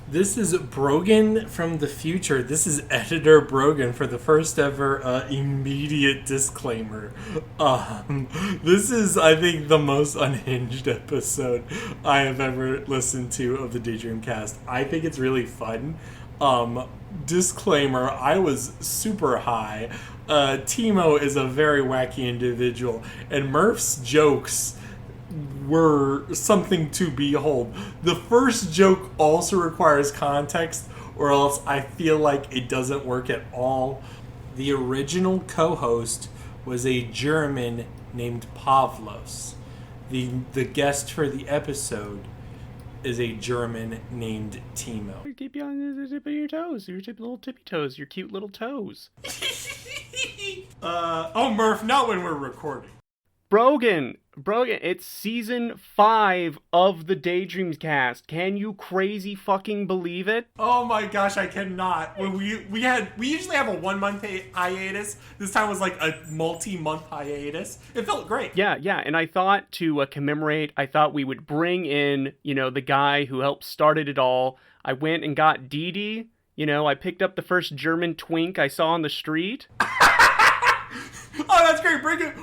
This is Brogan from the future. This is Editor Brogan for the first ever immediate disclaimer. This is, I think, the most unhinged episode I have ever listened to of the Daydream Cast. I think it's really fun. Disclaimer, I was super high. Timo is a very wacky individual, and Murph's jokes were something to behold. The first joke also requires context, or else I feel like it doesn't work at all. The original co-host was a German named Pavlos. The guest for the episode is a German named Timo. Keep you on the tip of your toes, your little tippy toes, your cute little toes. Oh, Murph, not when we're recording. Brogan, it's season 5 of the Daydreams Cast. Can you crazy fucking believe it? Oh my gosh, I cannot. We usually have a 1 month hiatus. This time was like a multi-month hiatus. It felt great. Yeah, and I thought to commemorate, I thought we would bring in, the guy who helped started it all. I went and got Dee Dee. I picked up the first German twink I saw on the street. Oh, that's great.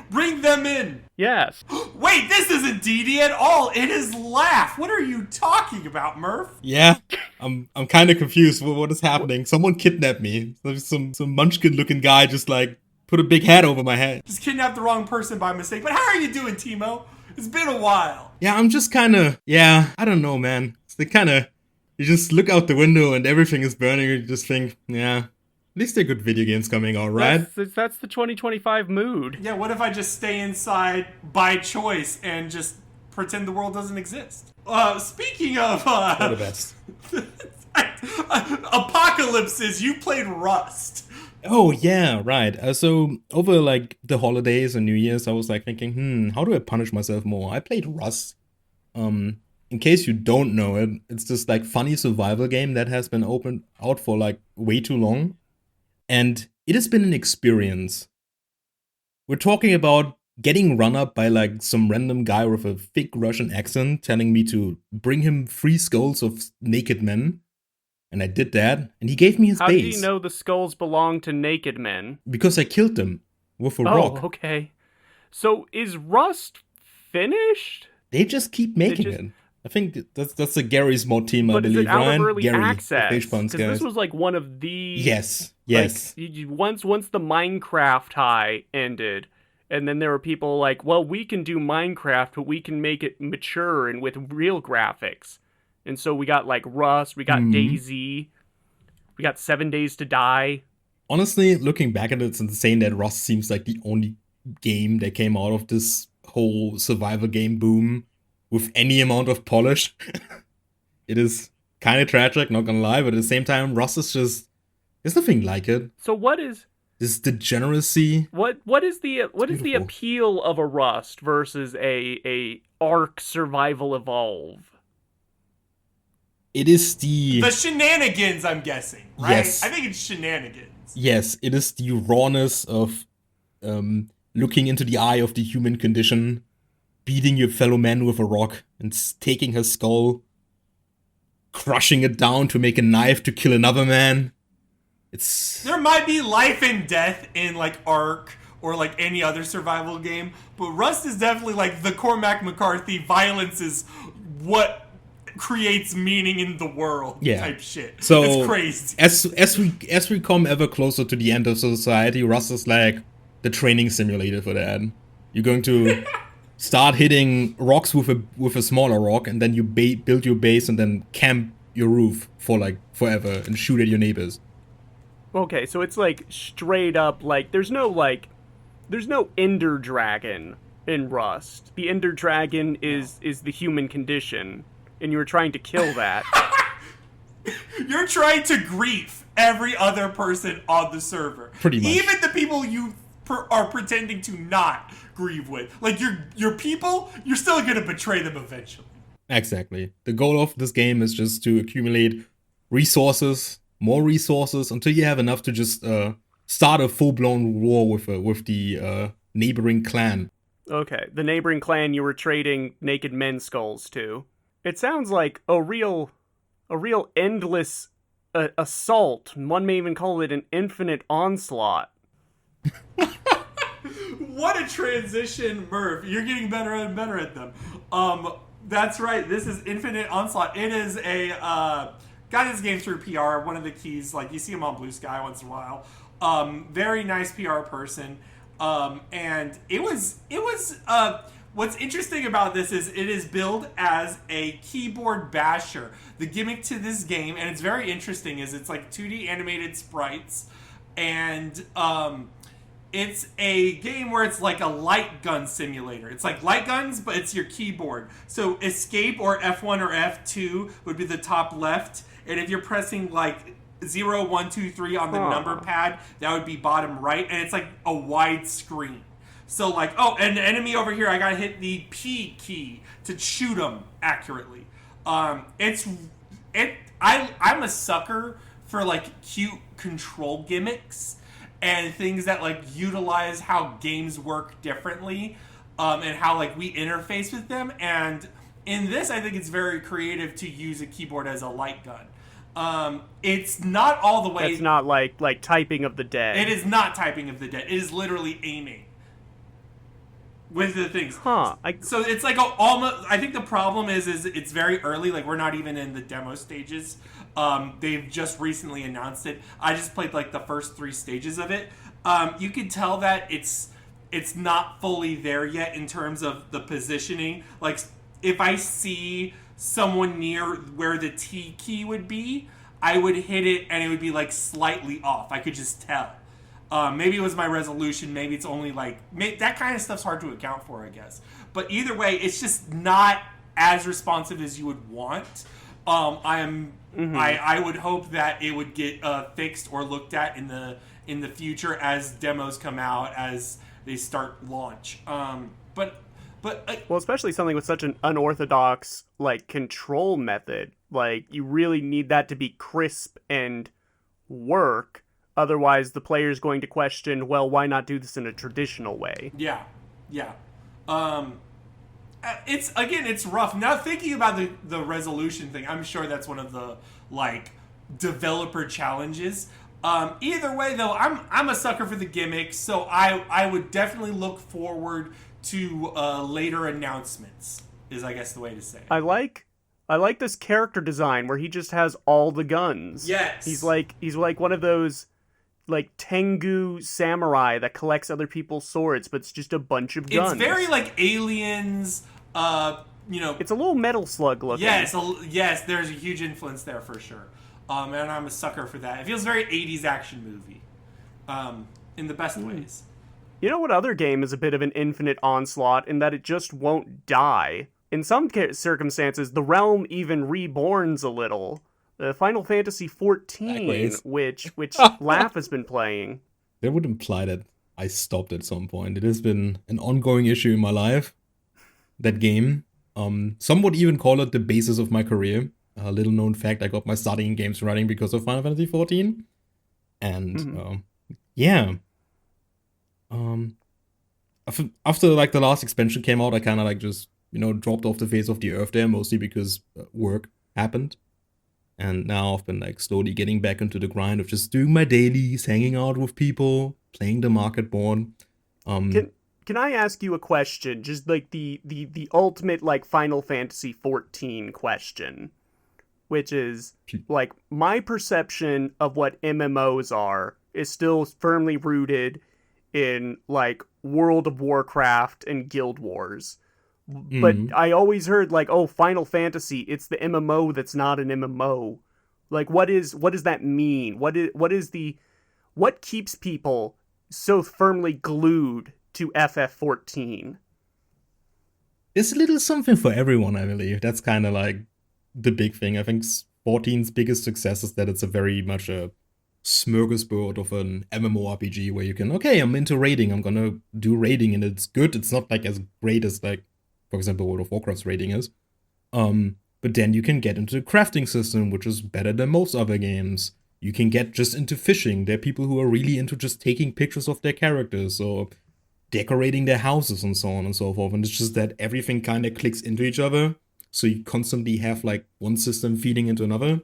Bring them in. Yes. Wait, this isn't Dee Dee at all. It is Laugh. What are you talking about, Murph? Yeah, I'm kind of confused. What is happening? Someone kidnapped me. There's some munchkin-looking guy just put a big hat over my head. Just kidnapped the wrong person by mistake. But how are you doing, Timo? It's been a while. Yeah, I'm just I don't know, man. It's you just look out the window and everything is burning. You just think, yeah. At least there are good video games coming out, right? That's the 2025 mood. Yeah, what if I just stay inside by choice and just pretend the world doesn't exist? Speaking of... the best. Apocalypses, you played Rust. Oh, yeah, right. So, over, the holidays and New Year's, I was, thinking, how do I punish myself more? I played Rust. In case you don't know it, it's this, funny survival game that has been opened out for, way too long. And it has been an experience. We're talking about getting run up by some random guy with a thick Russian accent telling me to bring him 3 skulls of naked men. And I did that, and he gave me his base. How do you know the skulls belong to naked men? Because I killed them with a rock. Oh, okay. So is Rust finished? They just keep making it. I think that's a Gary's mod team, I believe, But is it out Ryan? of early Gary, access? Because this was one of the... Yes. Once the Minecraft high ended, and then there were people well, we can do Minecraft, but we can make it mature and with real graphics. And so we got Rust, we got DayZ, we got 7 Days to Die. Honestly, looking back at it, it's insane that Rust seems like the only game that came out of this whole survival game boom with any amount of polish. It is kind of tragic, not gonna lie, but at the same time, Rust is just... There's nothing like it. So what is... This degeneracy. What is the appeal of a Rust versus a Ark Survival Evolve? It is the shenanigans, I'm guessing, right? Yes. I think it's shenanigans. Yes, it is the rawness of looking into the eye of the human condition, beating your fellow man with a rock and taking his skull, crushing it down to make a knife to kill another man. There might be life and death in Ark or any other survival game, but Rust is definitely the Cormac McCarthy violence is what creates meaning in the world type shit. So it's crazy. As we come ever closer to the end of society, Rust is the training simulator for that. You're going to start hitting rocks with a smaller rock, and then you build your base and then camp your roof for forever and shoot at your neighbors. Okay, so it's straight up there's no Ender Dragon in Rust. The Ender Dragon is the human condition, and you were trying to kill that. You're trying to grief every other person on the server. Pretty much. Even the people you are pretending to not grieve with. Like, your people, you're still going to betray them eventually. Exactly. The goal of this game is just to accumulate resources, more resources, until you have enough to just start a full-blown war with the neighboring clan. Okay, the neighboring clan you were trading naked men skulls to. It sounds like a real endless assault. One may even call it an infinite onslaught. What a transition, Murph. You're getting better and better at them. That's right. This is Infinite Onslaught. It is a got this game through PR. One of the keys, like, you see him on Blue Sky once in a while. Very nice PR person. And it was what's interesting about this is it is billed as a keyboard basher. The gimmick to this game, and it's very interesting, is it's like 2D animated sprites, and it's a game where it's like a light gun simulator. It's like light guns, but it's your keyboard. So escape or F1 or F2 would be the top left, and if you're pressing like 0, 1, 2, 3 on the number pad, that would be bottom right, and it's like a wide screen. So like, oh, an enemy over here, I gotta hit the P key to shoot them accurately. I'm a sucker for like cute control gimmicks and things that like utilize how games work differently, and how like we interface with them. And in this, I think it's very creative to use a keyboard as a light gun. It's not all the way. It's not like typing of the dead. It is not typing of the dead. It is literally aiming with the things. So it's like almost. I think the problem is it's very early. Like, we're not even in the demo stages. They've just recently announced it. I just played like the first 3 stages of it. You can tell that it's not fully there yet in terms of the positioning. Like, if I see someone near where the T key would be, I would hit it and it would be like slightly off. I could just tell. Maybe it was my resolution. Maybe it's only like that kind of stuff's hard to account for, I guess. But either way, it's just not as responsive as you would want. I would hope that it would get fixed or looked at in the future as demos come out, as they start launch. Well, especially something with such an unorthodox like control method. Like, you really need that to be crisp and work. Otherwise, the player's going to question, well, why not do this in a traditional way? Yeah. It's rough. Now, thinking about the resolution thing, I'm sure that's one of the like developer challenges. Either way, though, I'm a sucker for the gimmicks, so I would definitely look forward to later announcements. Is, I guess, the way to say it. I like this character design where he just has all the guns. Yes. He's like one of those like Tengu samurai that collects other people's swords, but it's just a bunch of guns. It's very like Aliens, It's a little Metal Slug looking. Yes, there's a huge influence there for sure. And I'm a sucker for that. It feels very 80s action movie, in the best ways. You know what other game is a bit of an infinite onslaught in that it just won't die? In some circumstances, the realm even reborns a little. Final Fantasy XIV, which Laugh has been playing. That would imply that I stopped at some point. It has been an ongoing issue in my life, that game. Some would even call it the basis of my career. A little known fact, I got my starting in games writing because of Final Fantasy XIV. And, after like the last expansion came out, I kind of like just, dropped off the face of the earth there, mostly because work happened. And now I've been like slowly getting back into the grind of just doing my dailies, hanging out with people, playing the market board. Can I ask you a question? Just like the ultimate like Final Fantasy XIV question, which is like my perception of what MMOs are is still firmly rooted in like World of Warcraft and Guild Wars. But I always heard like, oh, Final Fantasy, it's the MMO that's not an MMO. Like, what does that mean? What keeps people so firmly glued to FF14? there's a little something for everyone, I believe. That's kind of like the big thing. I think 14's biggest success is that it's a very much a smorgasbord of an MMORPG where you can, okay, I'm into raiding, I'm gonna do raiding, and it's good. It's not like as great as like, for example, World of Warcraft's raiding is. But then you can get into the crafting system, which is better than most other games. You can get just into fishing. There are people who are really into just taking pictures of their characters or decorating their houses and so on and so forth. And it's just that everything kind of clicks into each other. So you constantly have like one system feeding into another.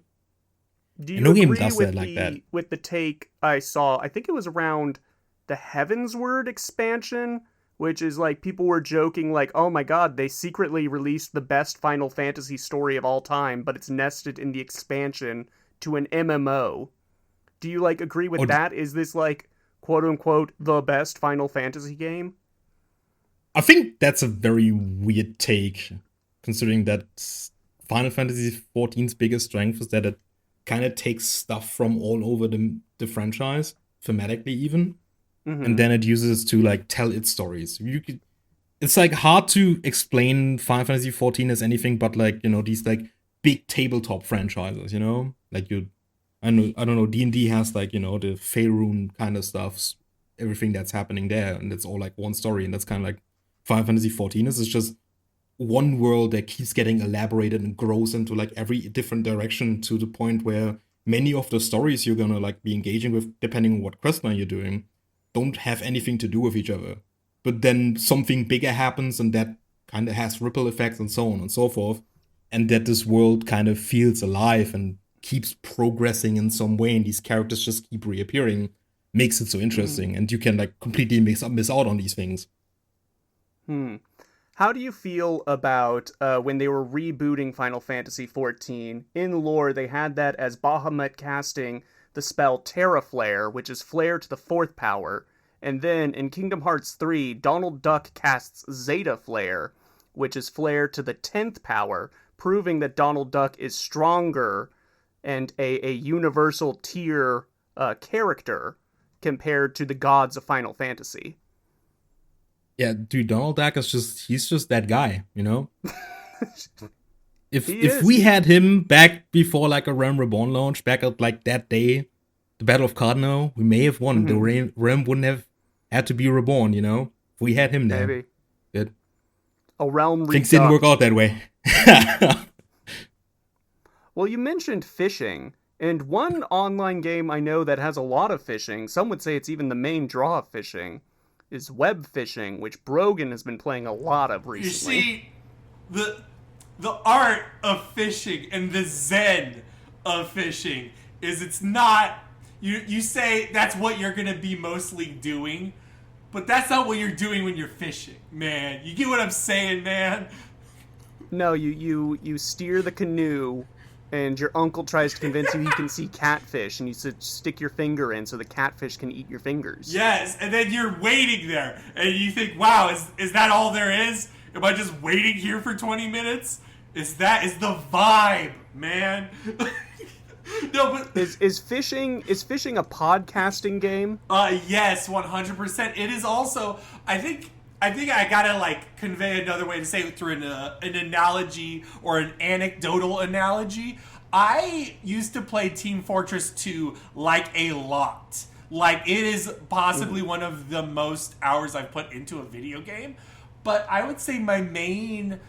Do And you no game agree does with that like that. with the take I saw? I think it was around the Heavensward expansion, which is like people were joking like, "Oh my god, they secretly released the best Final Fantasy story of all time, but it's nested in the expansion to an MMO." Do you like agree with Or that? Is this like quote unquote the best Final Fantasy game? I think that's a very weird take, considering that Final Fantasy XIV's biggest strength is that it kind of takes stuff from all over the franchise, thematically even, and then it uses to like tell its stories. It's like hard to explain Final Fantasy XIV as anything but like, you know, these like big tabletop franchises, you know, like I don't know, D&D has like, you know, the Faerun kind of stuff, everything that's happening there, and it's all like one story, and that's kind of like Final Fantasy XIV is. It's just one world that keeps getting elaborated and grows into like every different direction to the point where many of the stories you're gonna like be engaging with, depending on what questline you're doing, don't have anything to do with each other. But then something bigger happens, and that kind of has ripple effects and so on and so forth, and that this world kind of feels alive and keeps progressing in some way, and these characters just keep reappearing, makes it so interesting, and you can like completely miss out on these things. How do you feel about when they were rebooting Final Fantasy XIV? In lore, they had that as Bahamut casting the spell Terra Flare, which is flare to the 4th power. And then in Kingdom Hearts 3, Donald Duck casts Zeta Flare, which is flare to the 10th power, proving that Donald Duck is stronger and a universal tier character compared to the gods of Final Fantasy. Yeah, dude, Donald Duck is he's just that guy, you know? If He we had him back before like a Realm Reborn launch, back at like that day, the Battle of Cardinal, we may have won. The Realm wouldn't have had to be reborn, you know? If we had him there. Maybe. But A realm things didn't work out that way. Well, you mentioned fishing, and one online game I know that has a lot of fishing, some would say it's even the main draw of fishing, is Webfishing, which Brogan has been playing a lot of recently. You see, the art of fishing and the zen of fishing is it's not you say that's what you're gonna be mostly doing, but that's not what you're doing when you're fishing, man. You get what I'm saying, man? No, you steer the canoe, and your uncle tries to convince you he can see catfish, and you stick your finger in so the catfish can eat your fingers. Yes, and then you're waiting there, and you think, wow, is that all there is? Am I just waiting here for 20 minutes? Is the vibe, man? No, but is fishing a podcasting game? Yes, 100%. It is also, I think I gotta like convey another way to say it through an analogy or an anecdotal analogy. I used to play Team Fortress 2 like a lot. Like it is possibly one of the most hours I've put into a video game. But I would say my main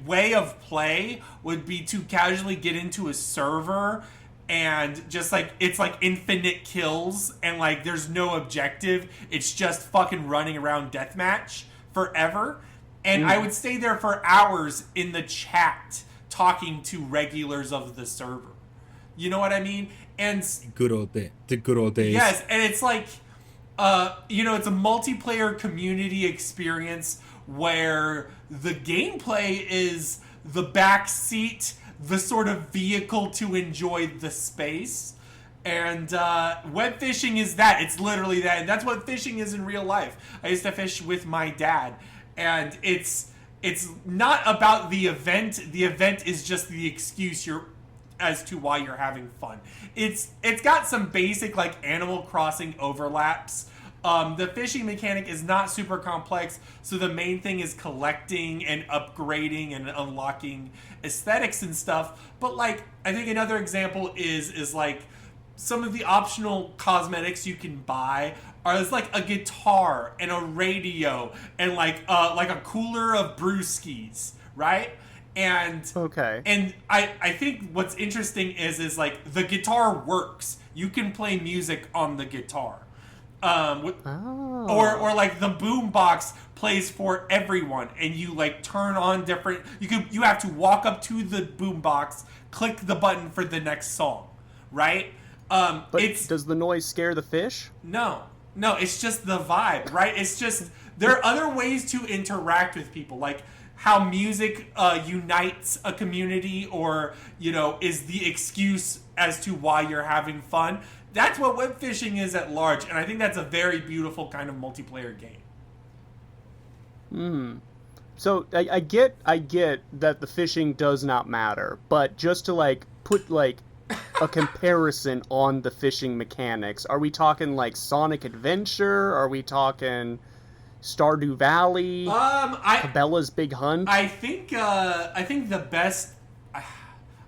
way of play would be to casually get into a server and just like it's like infinite kills and like there's no objective, it's just fucking running around deathmatch forever, and I would stay there for hours in the chat talking to regulars of the server, you know what I mean? And the good old days. yes, and it's like it's a multiplayer community experience where the gameplay is the back seat, the sort of vehicle to enjoy the space. And web fishing is that. It's literally that. And that's what fishing is in real life. I used to fish with my dad. And it's not about the event. The event is just the excuse as to why you're having fun. It's got some basic like Animal Crossing overlaps The fishing mechanic is not super complex, so the main thing is collecting and upgrading and unlocking aesthetics and stuff. But like, I think another example is like some of the optional cosmetics you can buy are like a guitar and a radio and like a cooler of brewskis, right? And Okay. and I think what's interesting is like the guitar works. You can play music on the guitar. Or like the boom box plays for everyone, and you like turn on different. You have to walk up to the boom box, click the button for the next song, right? But does the noise scare the fish? No, it's just the vibe, right? It's just there are other ways to interact with people, like how music unites a community, or is the excuse as to why you're having fun. That's what web fishing is at large, and I think that's a very beautiful kind of multiplayer game. So I get that the fishing does not matter, but just to like put like a comparison on the fishing mechanics, are we talking like Sonic Adventure? Are we talking Stardew Valley? Cabela's Big Hunt? I think the best.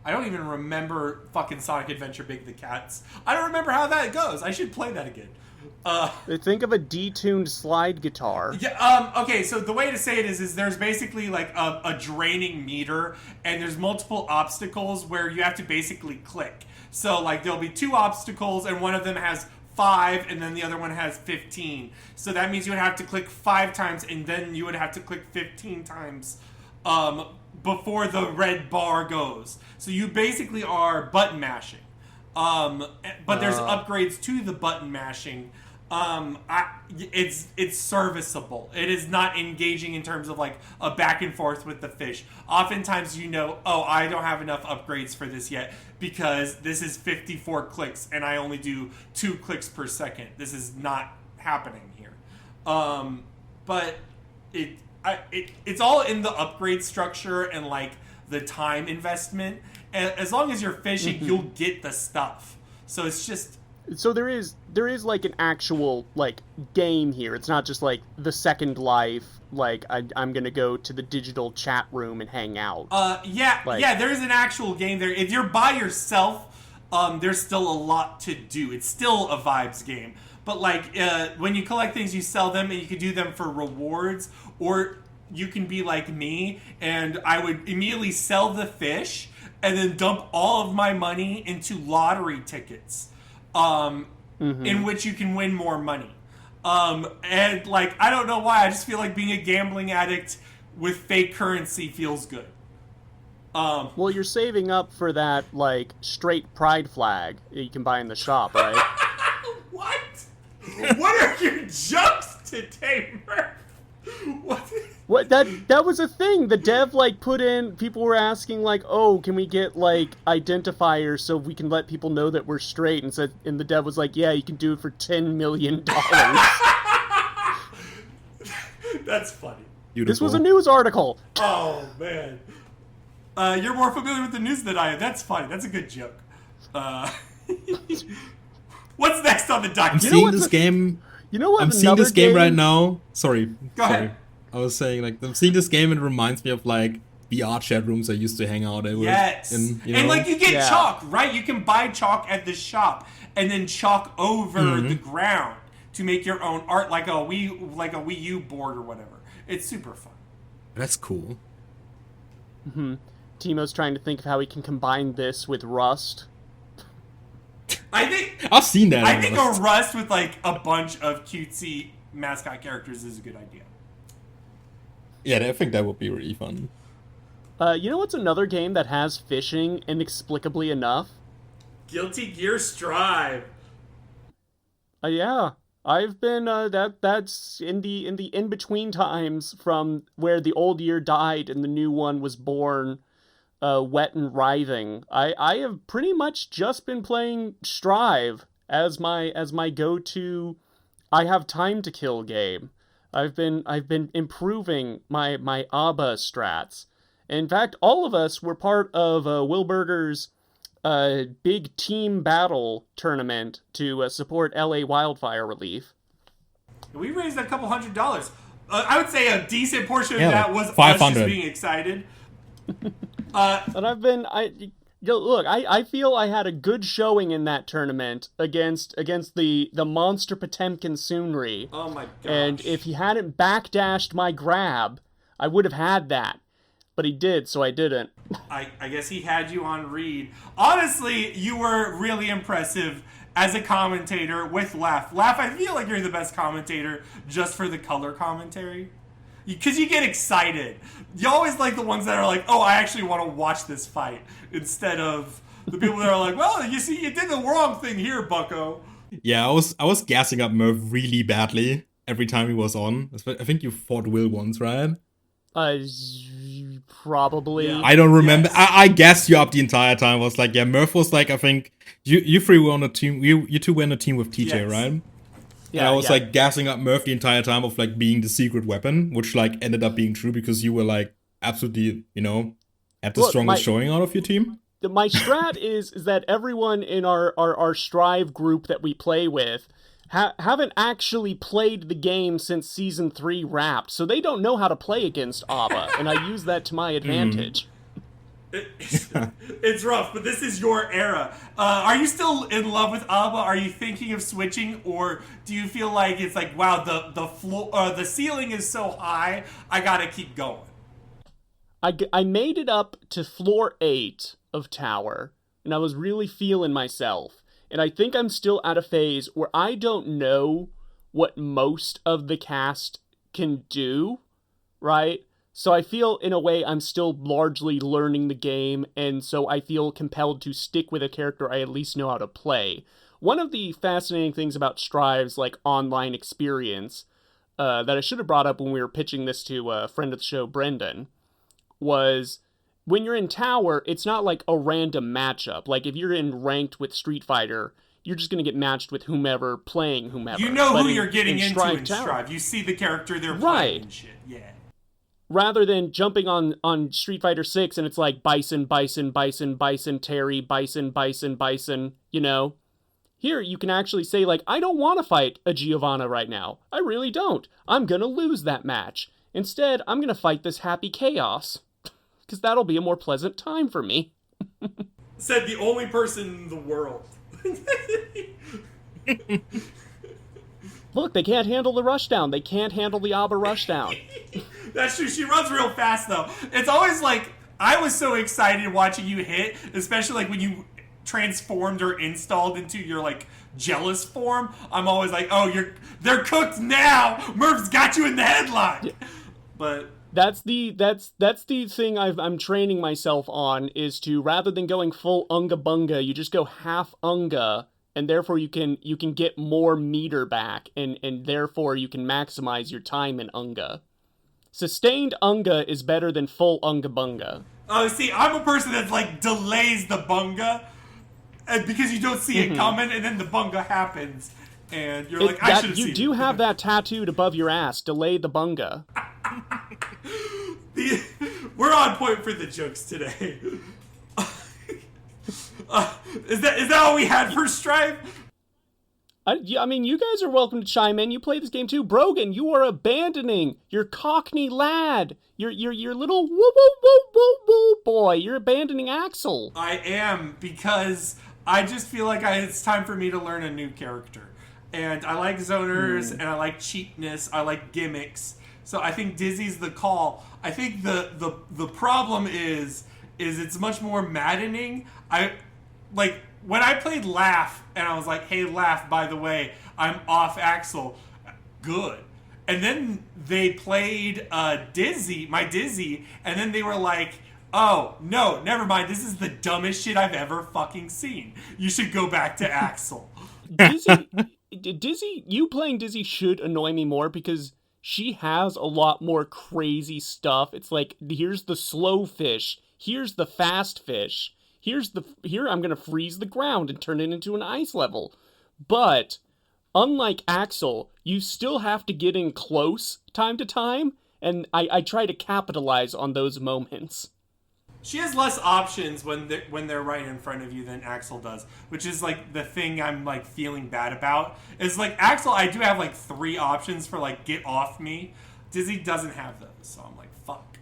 I don't even remember fucking Sonic Adventure Big the Cats. I don't remember how that goes. I should play that again. Think of a detuned slide guitar. Yeah. Okay. So the way to say it is there's basically like a draining meter, and there's multiple obstacles where you have to basically click. So like there'll be 2 obstacles, and one of them has 5, and then the other one has 15. So that means you would have to click 5 times, and then you would have to click 15 times. Before the red bar goes. So you basically are button mashing. But there's upgrades to the button mashing. It's serviceable. It is not engaging in terms of like a back and forth with the fish. Oftentimes I don't have enough upgrades for this yet because this is 54 clicks and I only do 2 clicks per second. This is not happening here. But it's all in the upgrade structure and like the time investment. And as long as you're fishing, you'll get the stuff. So it's just there is like an actual like game here. It's not just like the Second Life. Like I'm gonna go to the digital chat room and hang out. There is an actual game there. If you're by yourself, there's still a lot to do. It's still a vibes game. But like when you collect things, you sell them, and you can do them for rewards, or you can be like me, and I would immediately sell the fish and then dump all of my money into lottery tickets, in which you can win more money. And like I don't know why, I just feel like being a gambling addict with fake currency feels good. Well, you're saving up for that like straight pride flag you can buy in the shop, right? What? What are your jokes today, Murph? What that was a thing. The dev like put in. People were asking like, "Oh, can we get like identifiers so we can let people know that we're straight?" And the dev was like, "Yeah, you can do it for $10 million." That's funny. Beautiful. This was a news article. Oh man, you're more familiar with the news than I am. That's funny. That's a good joke. What's next on the docket? I'm seeing this game. You know what? I'm seeing this game right now. Sorry. Go ahead. I was saying, like, I'm seeing this game and it reminds me of, like, VR chat rooms I used to hang out with. Yes. And, like, you get chalk, right? You can buy chalk at the shop and then chalk over the ground to make your own art, like a Wii U board or whatever. It's super fun. That's cool. Timo's trying to think of how he can combine this with Rust. I think I've seen that. I think a Rust with like a bunch of cutesy mascot characters is a good idea. Yeah, I think that would be really fun. You know what's another game that has fishing inexplicably enough? Guilty Gear Strive. Yeah, I've been that's in the in between times from where the old year died and the new one was born. Wet and writhing. I have pretty much just been playing Strive as my go-to. I have time to kill game. I've been improving my ABBA strats. In fact, all of us were part of Wilberger's big team battle tournament to support LA wildfire relief. We raised a couple $100. I would say a decent portion of Yeah, that like was us 500. just being excited. And I feel I had a good showing in that tournament against the monster Potemkin Soonri. Oh my gosh. And if he hadn't backdashed my grab, I would have had that. But he did, so I didn't. I guess he had you on read. Honestly, you were really impressive as a commentator with Laugh. Laugh, I feel like you're the best commentator just for the color commentary. Because you get excited. You always like the ones that are like, oh, I actually want to watch this fight. Instead of the people that are like, well, you see, you did the wrong thing here, bucko. Yeah, I was gassing up Murph really badly every time he was on. I think you fought Will once, right? Probably. Yeah. I don't remember. Yes. I gassed you up the entire time. I was like, yeah, Murph was like, I think you three were on a team. You two were in a team with TJ, Yes. right? Yeah, And I was yeah. like gassing up Murph the entire time of like being the secret weapon, which like ended up being true because you were like absolutely, had the Look, strongest showing out of your team. My strat is that everyone in our Strive group that we play with haven't actually played the game since Season 3 wrapped, so they don't know how to play against Abba, and I use that to my advantage. It's rough, but this is your era. Are you still in love with Abba? Are you thinking of switching, or do you feel like it's like, wow, the floor, the ceiling is so high, I gotta keep going? I made it up to floor 8 of Tower, and I was really feeling myself. And I think I'm still at a phase where I don't know what most of the cast can do, right? So I feel, in a way, I'm still largely learning the game, and so I feel compelled to stick with a character I at least know how to play. One of the fascinating things about Strive's, online experience, that I should have brought up when we were pitching this to a friend of the show, Brendan, was when you're in Tower, it's not like a random matchup. Like, if you're in ranked with Street Fighter, you're just going to get matched with whomever playing whomever. You know But who you're getting into in Tower, Strive. You see the character they're Right. playing and shit. Yeah. rather than jumping on Street Fighter 6 and it's like Bison, Terry, Bison, Here, you can actually say, I don't want to fight a Giovanna right now. I really don't. I'm going to lose that match. Instead, I'm going to fight this happy chaos. Because that'll be a more pleasant time for me. Said the only person in the world. Look, they can't handle the rushdown. They can't handle the Abba rushdown. That's true. She runs real fast, though. It's always I was so excited watching you hit, especially when you transformed or installed into your jealous form. I'm always like, oh, they're cooked now. Murph's got you in the headlock. But that's the thing I'm training myself on, is to, rather than going full unga bunga, you just go half unga, and therefore you can get more meter back, and therefore you can maximize your time in unga. Sustained unga is better than full unga bunga. oh, see, I'm a person that's delays the bunga, and because you don't see it coming, and then the bunga happens, and you're I should have seen it. You do have that tattooed above your ass. Delay the bunga. We're on point for the jokes today. Is that all we had for Strive? I mean, you guys are welcome to chime in. You play this game too. Brogan, you are abandoning your Cockney lad. Your little woo woo woo woo woo boy. You're abandoning Axel. I am, because I just feel like it's time for me to learn a new character. And I like zoners, and I like cheapness, I like gimmicks. So I think Dizzy's the call. I think the problem is it's much more maddening. When I played Laugh, and I was like, hey, Laugh, by the way, I'm off Axel. Good. And then they played Dizzy, and then they were like, oh, no, never mind. This is the dumbest shit I've ever fucking seen. You should go back to Axel. Dizzy, you playing Dizzy should annoy me more, because she has a lot more crazy stuff. It's here's the slow fish, here's the fast fish, here I'm gonna freeze the ground and turn it into an ice level. But unlike Axel, you still have to get in close time to time, and I try to capitalize on those moments. She has less options when they're right in front of you than Axel does, which is like the thing I'm like feeling bad about. Is like Axel, I do have like 3 options for like get off me. Dizzy doesn't have those, so I'm like, fuck,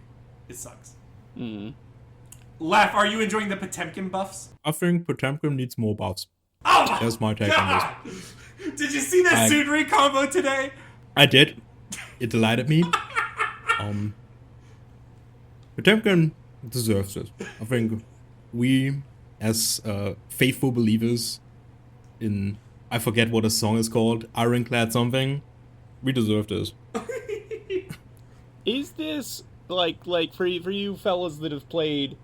it sucks. Laugh, are you enjoying the Potemkin buffs? I think Potemkin needs more buffs. Oh my That's my take God. on this. Did you see that Sudri combo today? I did. It delighted me. Potemkin deserves it. I think we, as faithful believers in, I forget what a song is called, Ironclad something, we deserve this. Is this like for you fellas that have played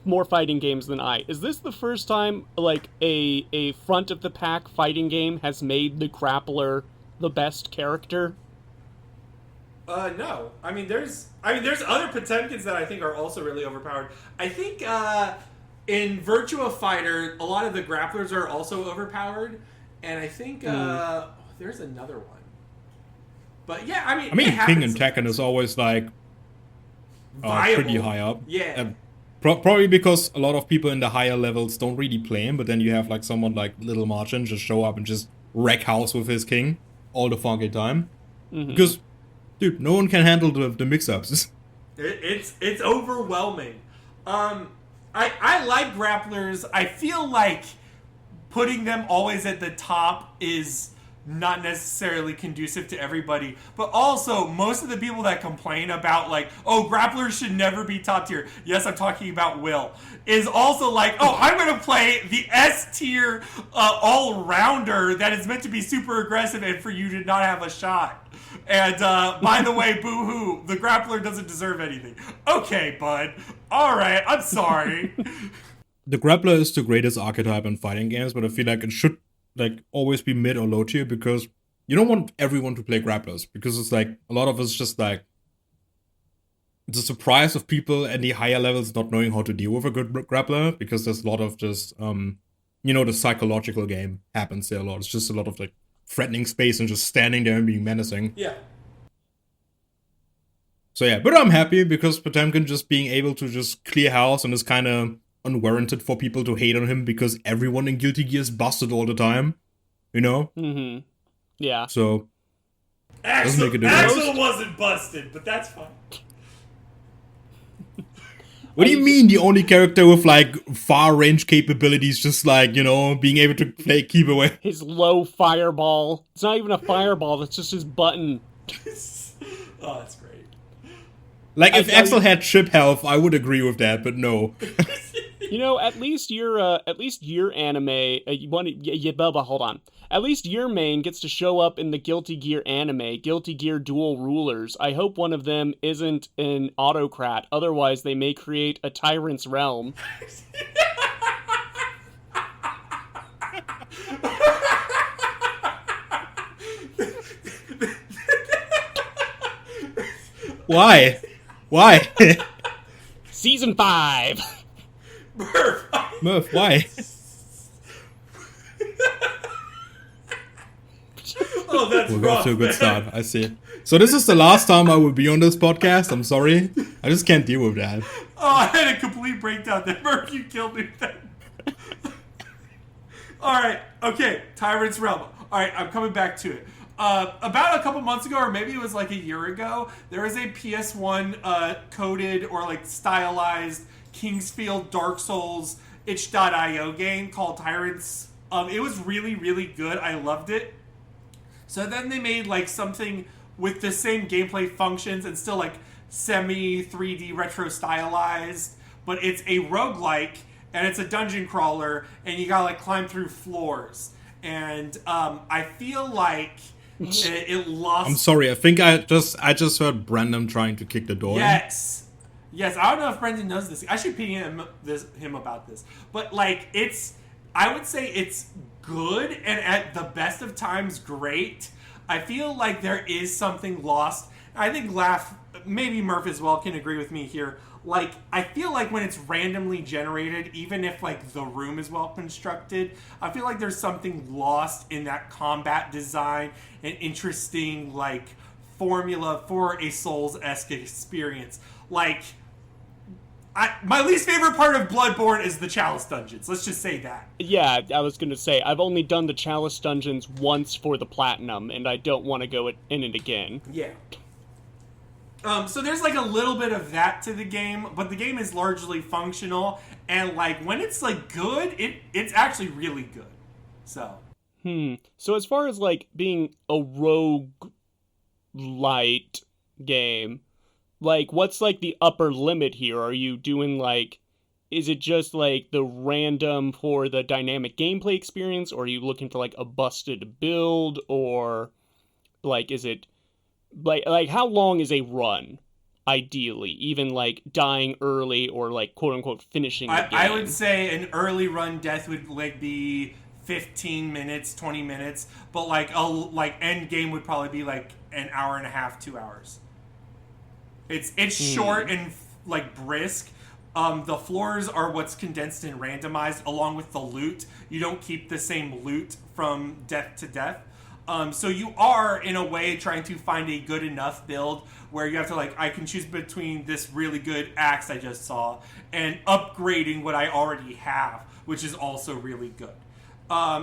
more fighting games than I, is this the first time like a front of the pack fighting game has made the grappler the best character? No. I mean, there's other Potemkins that I think are also really overpowered. I think in Virtua Fighter, a lot of the grapplers are also overpowered, and I think there's another one. But yeah, I mean, King and Tekken is always like pretty high up. Yeah. Probably because a lot of people in the higher levels don't really play him, but then you have like someone like Little Margin just show up and just wreck house with his king all the fucking time. Because, dude, no one can handle the mix-ups. It's overwhelming. I like grapplers. I feel like putting them always at the top is not necessarily conducive to everybody, but also most of the people that complain about like, oh, grapplers should never be top tier, yes, I'm talking about Will, is also like, oh, I'm going to play the S tier all-rounder that is meant to be super aggressive and for you to not have a shot. And by the way, boo-hoo, the grappler doesn't deserve anything. Okay, bud. All right, I'm sorry. The grappler is the greatest archetype in fighting games, but I feel like it should like always be mid or low tier, because you don't want everyone to play grapplers, because it's like a lot of it's just like the surprise of people at the higher levels not knowing how to deal with a good grappler, because there's a lot of just the psychological game happens there a lot. It's just a lot of like threatening space and just standing there and being menacing. Yeah. So yeah, but I'm happy because Potemkin just being able to just clear house and is kind of unwarranted for people to hate on him because everyone in Guilty Gear is busted all the time, you know? Yeah. So Axel wasn't busted, but that's fine. What do you mean the only character with like far range capabilities, just like, being able to keep away? His low fireball. It's not even a fireball, that's just his button. Oh, that's great. Like if Axel had chip health, I would agree with that, but no. At least your anime, hold on. At least your main gets to show up in the Guilty Gear anime, Guilty Gear Dual Rulers. I hope one of them isn't an autocrat, otherwise they may create a Tyrants Realm. Why? Why? Season 5! Murph, why? Oh, that's We're rough, off to a good man. start, I see. So this is the last time I will be on this podcast, I'm sorry. I just can't deal with that. Oh, I had a complete breakdown there. Murph, you killed me then. Alright, okay, Tyrants Realm. Alright, I'm coming back to it. About a couple months ago, or maybe it was like a year ago, there was a PS1 coded or like stylized Kingsfield Dark Souls itch.io game called Tyrants. It was really, really good. I loved it. So then they made like something with the same gameplay functions and still like semi 3D retro stylized, but it's a roguelike and it's a dungeon crawler and you gotta like climb through floors. And I feel like it lost. I'm sorry, I think I just heard Brandon trying to kick the door in. Yes, I don't know if Brendan knows this. I should ping him about this. But like, I would say it's good and at the best of times great. I feel like there is something lost. I think maybe Murph as well can agree with me here. Like, I feel like when it's randomly generated, even if like the room is well constructed, I feel like there's something lost in that combat design and interesting like formula for a Souls-esque experience. Like, My least favorite part of Bloodborne is the Chalice dungeons. Let's just say that. Yeah, I was gonna say, I've only done the Chalice dungeons once for the Platinum, and I don't want to go in it again. Yeah. So there's like a little bit of that to the game, but the game is largely functional, and like when it's like good, it's actually really good. So. So as far as like being a rogue light game, like what's like the upper limit here? Are you doing like, is it just like the random for the dynamic gameplay experience, or are you looking for like a busted build, or like is it like how long is a run ideally, even like dying early or like quote unquote finishing the game? I would say an early run death would like be 15 minutes, 20 minutes, but like end game would probably be like an hour and a half, 2 hours. It's short and like brisk. The floors are what's condensed and randomized along with the loot. You don't keep the same loot from death to death. So you are, in a way, trying to find a good enough build where you have to, like, I can choose between this really good axe I just saw and upgrading what I already have, which is also really good.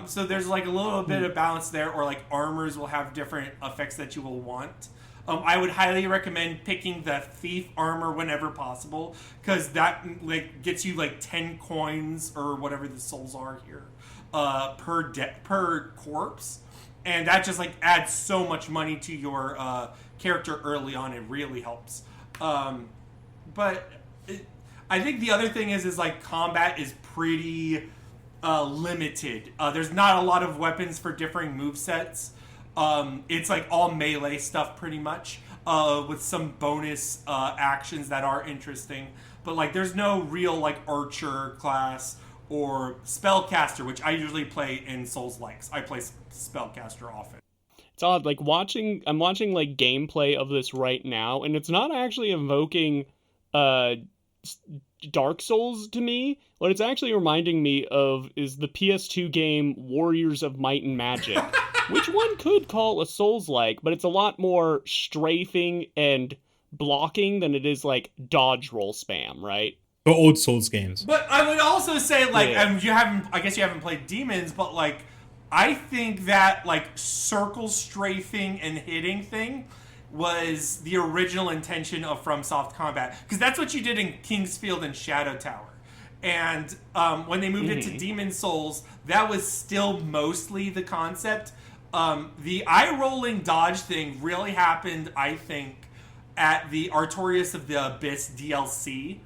So there's, like, a little bit of balance there, or, like, armors will have different effects that you will want. I would highly recommend picking the thief armor whenever possible, because that, like, gets you, like, 10 coins, or whatever the souls are here, per corpse. And that just, like, adds so much money to your character early on. It really helps. But I think the other thing is like, combat is pretty limited. There's not a lot of weapons for differing movesets. It's, like, all melee stuff, pretty much, with some bonus actions that are interesting. But, like, there's no real, like, archer class or spellcaster, which I usually play in Souls-likes. I play spellcaster often. It's odd, like I'm watching like gameplay of this right now, and it's not actually evoking Dark Souls to me. What it's actually reminding me of is the PS2 game Warriors of Might and Magic, which one could call a Souls-like, but it's a lot more strafing and blocking than it is like dodge roll spam, right? The old Souls games. But I would also say, like, I guess you haven't played Demons, but, like, I think that, like, circle strafing and hitting thing was the original intention of FromSoft Combat, because that's what you did in Kingsfield and Shadow Tower. And when they moved it to Demon Souls, that was still mostly the concept. The eye-rolling dodge thing really happened, I think, at the Artorias of the Abyss DLC.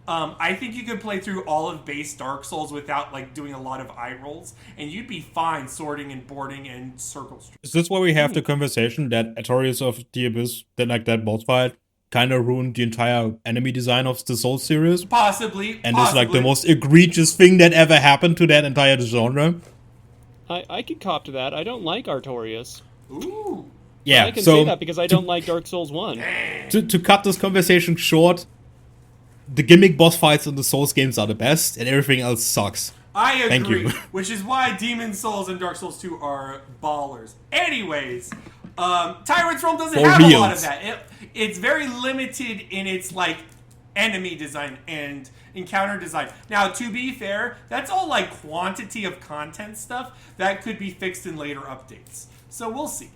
I think you could play through all of base Dark Souls without, like, doing a lot of eye rolls, and you'd be fine sorting and boarding and circle streets. Is this why we have the conversation that Artorias of the Abyss, that boss fight, kind of ruined the entire enemy design of the Souls series? Possibly. And it's like the most egregious thing that ever happened to that entire genre? I could cop to that. I don't like Artorias. Ooh. Yeah, I can say that because I don't like Dark Souls 1. To cut this conversation short, the gimmick boss fights in the Souls games are the best, and everything else sucks. I agree. Thank you. Which is why Demon Souls and Dark Souls 2 are ballers. Anyways, Tyrants Realm doesn't have a lot of that. It's very limited in its, like, enemy design and encounter design. Now, to be fair, that's all, like, quantity of content stuff that could be fixed in later updates. So we'll see.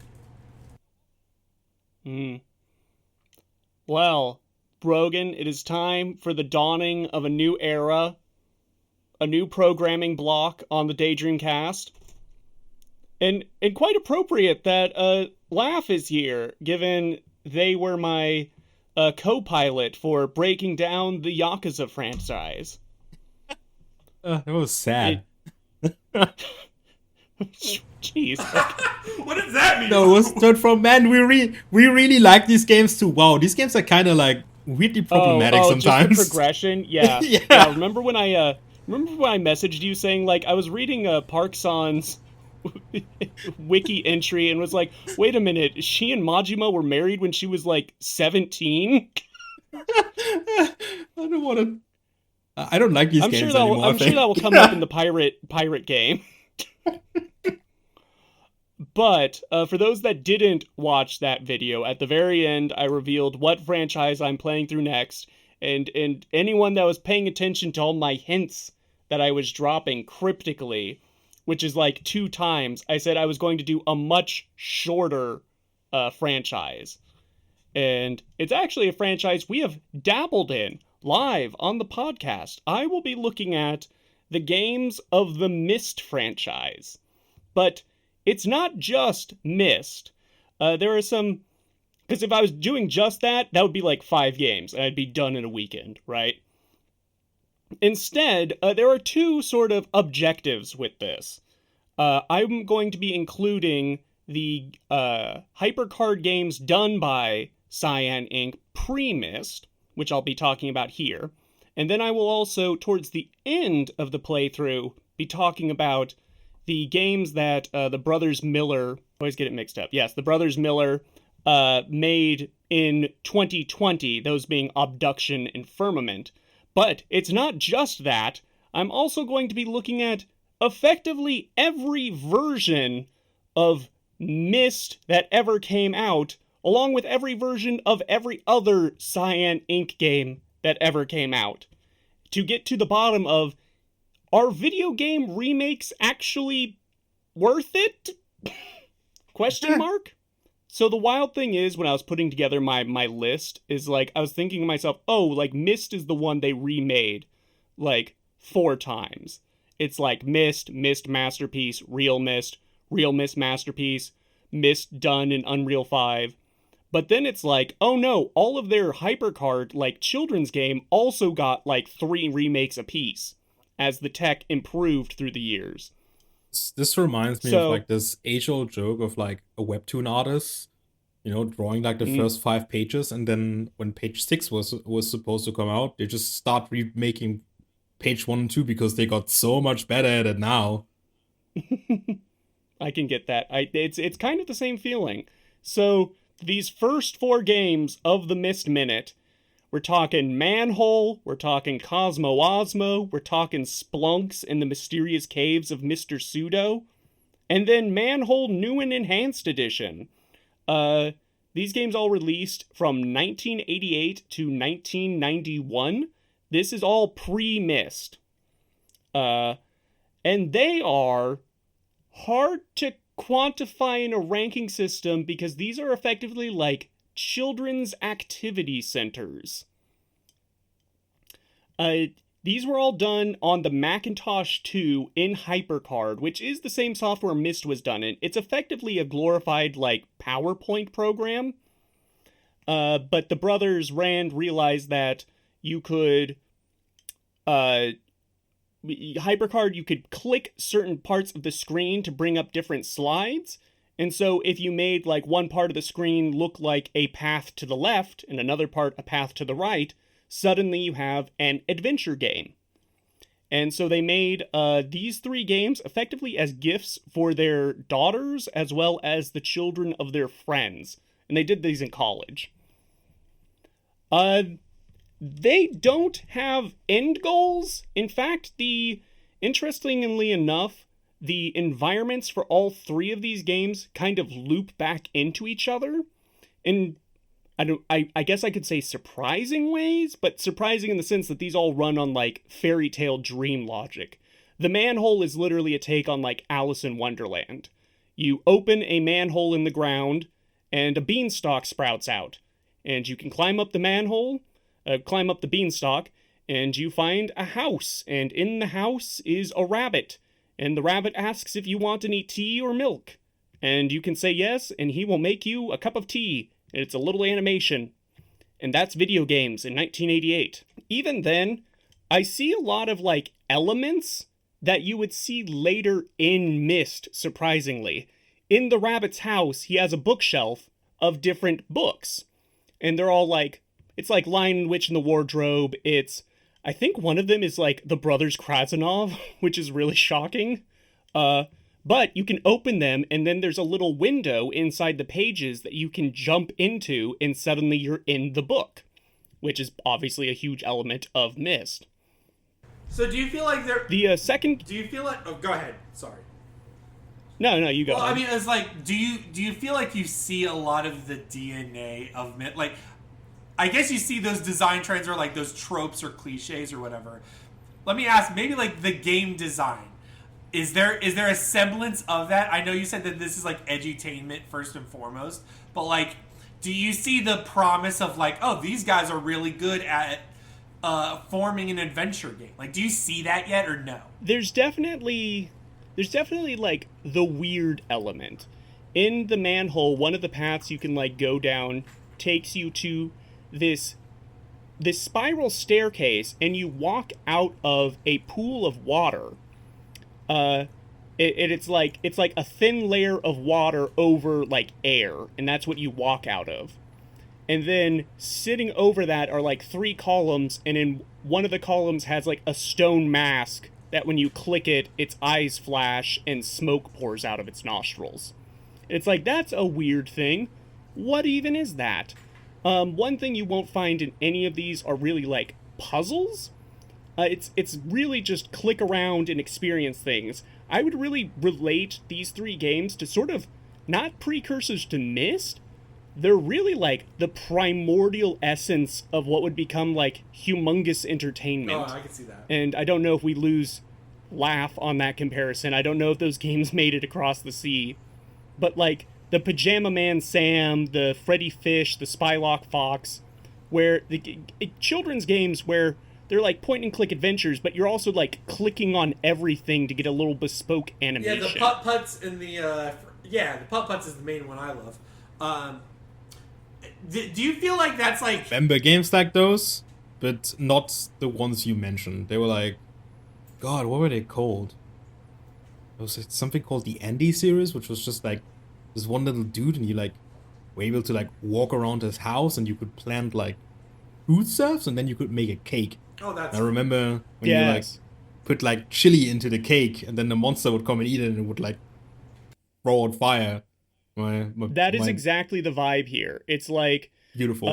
Well, Brogan, it is time for the dawning of a new era, a new programming block on the Daydream Cast. And quite appropriate that Laugh is here, given they were my co-pilot for breaking down the Yakuza franchise. It was sad. Jeez. What does that mean? No, it was turned from, man, we really like these games too. Wow, these games are kind of like weirdly problematic sometimes. Just the progression, yeah. Yeah. Remember when I messaged you saying, like, I was reading Park San's wiki entry and was like, wait a minute, she and Majima were married when she was like 17? I don't want to. I don't like these games anymore. I'm sure that will come up in the pirate game. But for those that didn't watch that video, at the very end, I revealed what franchise I'm playing through next, And anyone that was paying attention to all my hints that I was dropping cryptically, which is like 2 times, I said I was going to do a much shorter franchise. And it's actually a franchise we have dabbled in live on the podcast. I will be looking at the games of the Myst franchise. But it's not just Myst. There are some... Because if I was doing just that, that would be like 5 games, and I'd be done in a weekend, right? Instead, there are 2 sort of objectives with this. I'm going to be including the HyperCard games done by Cyan Inc. pre-Myst, which I'll be talking about here. And then I will also, towards the end of the playthrough, be talking about the games that the Brothers Miller... I always get it mixed up. Yes, the Brothers Miller made in 2020, those being Abduction and Firmament. But it's not just that. I'm also going to be looking at effectively every version of Myst that ever came out, along with every version of every other Cyan Inc. game that ever came out, to get to the bottom of, are video game remakes actually worth it? Question mark? So the wild thing is, when I was putting together my list, is like, I was thinking to myself, oh, like, Myst is the one they remade, like, 4 times. It's like Myst, Myst Masterpiece, Real Myst Masterpiece, Myst done in Unreal 5. But then it's like, oh no, all of their HyperCard, like, children's game also got, like, 3 remakes apiece, as the tech improved through the years. This reminds me of like this age-old joke of like a webtoon artist, you know, drawing like the first 5 pages, and then when page 6 was supposed to come out, they just start remaking page 1 and 2 because they got so much better at it now. I can get that. It's kind of the same feeling. So these first 4 games of the Myst Minute, we're talking Manhole, we're talking Osmo, we're talking Spelunx in the mysterious caves of Mr. Pseudo, and then Manhole New and Enhanced Edition. These games all released from 1988 to 1991. This is all pre-Myst. And they are hard to quantify in a ranking system because these are effectively like children's activity centers. These were all done on the Macintosh 2 in HyperCard, which is the same software Myst was done in. It's effectively a glorified, like, PowerPoint program. But the brothers Rand realized that you could... HyperCard, you could click certain parts of the screen to bring up different slides. And so if you made, like, one part of the screen look like a path to the left and another part a path to the right, suddenly you have an adventure game. And so they made these 3 games effectively as gifts for their daughters as well as the children of their friends. And they did these in college. They don't have end goals. In fact, interestingly enough, the environments for all 3 of these games kind of loop back into each other in, I guess I could say surprising ways, but surprising in the sense that these all run on, like, fairy tale dream logic. The Manhole is literally a take on, like, Alice in Wonderland. You open a manhole in the ground, and a beanstalk sprouts out. And you can climb up the manhole, climb up the beanstalk, and you find a house. And in the house is a rabbit. And the rabbit asks if you want any tea or milk. And you can say yes, and he will make you a cup of tea. And it's a little animation. And that's video games in 1988. Even then, I see a lot of, like, elements that you would see later in Myst, surprisingly. In the rabbit's house, he has a bookshelf of different books. And they're all like, it's like Lion and Witch in the Wardrobe. It's, I think one of them is like the Brothers Krasnov, which is really shocking. But you can open them, and then there's a little window inside the pages that you can jump into, and suddenly you're in the book, which is obviously a huge element of Myst. So do you feel like there... The second... Do you feel like... Oh, go ahead. Sorry. No, you go. Well, I mean, it's like, do you feel like you see a lot of the DNA of Myst? Like, I guess you see those design trends or like those tropes or cliches or whatever. Let me ask, maybe like the game design. Is there a semblance of that? I know you said that this is like edutainment first and foremost, but like, do you see the promise of like, oh, these guys are really good at forming an adventure game? Like, do you see that yet or no? There's definitely like the weird element. In the Manhole, one of the paths you can like go down takes you to this spiral staircase, and you walk out of a pool of water. It's like a thin layer of water over like air, and that's what you walk out of. And then sitting over that are like 3 columns, and in one of the columns has like a stone mask that when you click it, its eyes flash and smoke pours out of its nostrils. It's like, that's a weird thing. What even is that? One thing you won't find in any of these are really like puzzles. It's really just click around and experience things. I would really relate these 3 games to sort of not precursors to Myst. They're really like the primordial essence of what would become like humongous entertainment. Oh, I can see that. And I don't know if we lose laugh on that comparison. I don't know if those games made it across the sea. But like the Pajama Man Sam, the Freddy Fish, the Spylock Fox, where the children's games where they're like point and click adventures, but you're also like clicking on everything to get a little bespoke animation. Yeah, the putt-putts and the putt-putts is the main one I love. Do you feel like that's like... Remember games like those, but not the ones you mentioned. They were like, God, what were they called? It was something called the Andy series, which was just like this one little dude, and you like were able to like walk around his house, and you could plant like foodstuffs, and then you could make a cake. Oh, that's... I remember when you like put like chili into the cake, and then the monster would come and eat it, and it would like throw out fire. That is exactly the vibe here. It's like beautiful.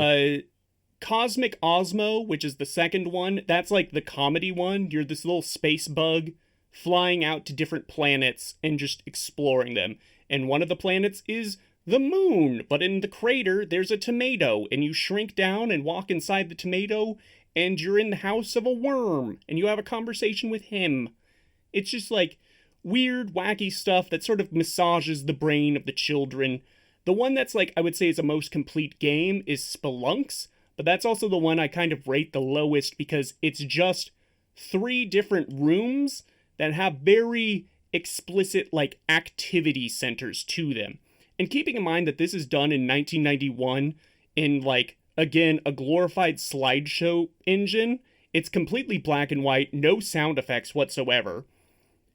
Cosmic Osmo, which is the second one, that's like the comedy one. You're this little space bug flying out to different planets and just exploring them. And one of the planets is the moon, but in the crater there's a tomato, and you shrink down and walk inside the tomato, and you're in the house of a worm, and you have a conversation with him. It's just like weird, wacky stuff that sort of massages the brain of the children. The one that's like, I would say is a most complete game is Spelunx, but that's also the one I kind of rate the lowest because it's just 3 different rooms that have very explicit like activity centers to them. And keeping in mind that this is done in 1991 in like, again, a glorified slideshow engine, it's completely black and white, no sound effects whatsoever.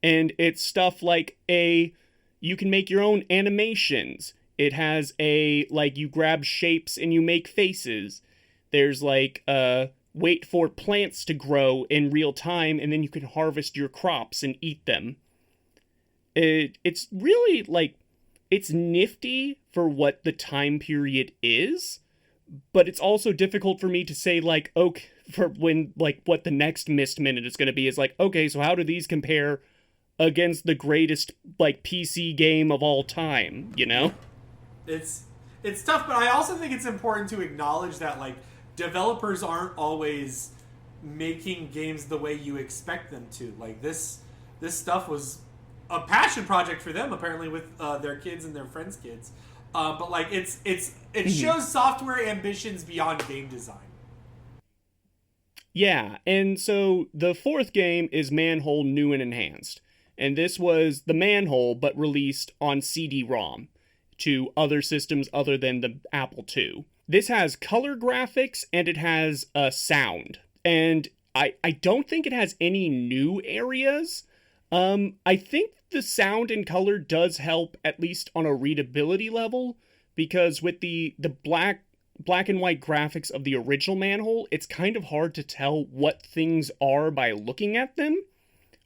And it's stuff like you can make your own animations. It has like, you grab shapes and you make faces. There's like, wait for plants to grow in real time, and then you can harvest your crops and eat them. It's really, like, it's nifty for what the time period is, but it's also difficult for me to say, like, okay, for when, like, what the next Myst minute is going to be is like, okay, so how do these compare against the greatest like PC game of all time, you know? It's tough, but I also think it's important to acknowledge that like developers aren't always making games the way you expect them to. Like this stuff was a passion project for them apparently with their kids and their friends' kids. But like it shows software ambitions beyond game design. Yeah, and so the 4th game is Manhole New and Enhanced. And this was the Manhole, but released on CD-ROM to other systems other than the Apple II. This has color graphics, and it has sound. And I don't think it has any new areas. I think the sound and color does help, at least on a readability level, because with the black and white graphics of the original Manhole, it's kind of hard to tell what things are by looking at them.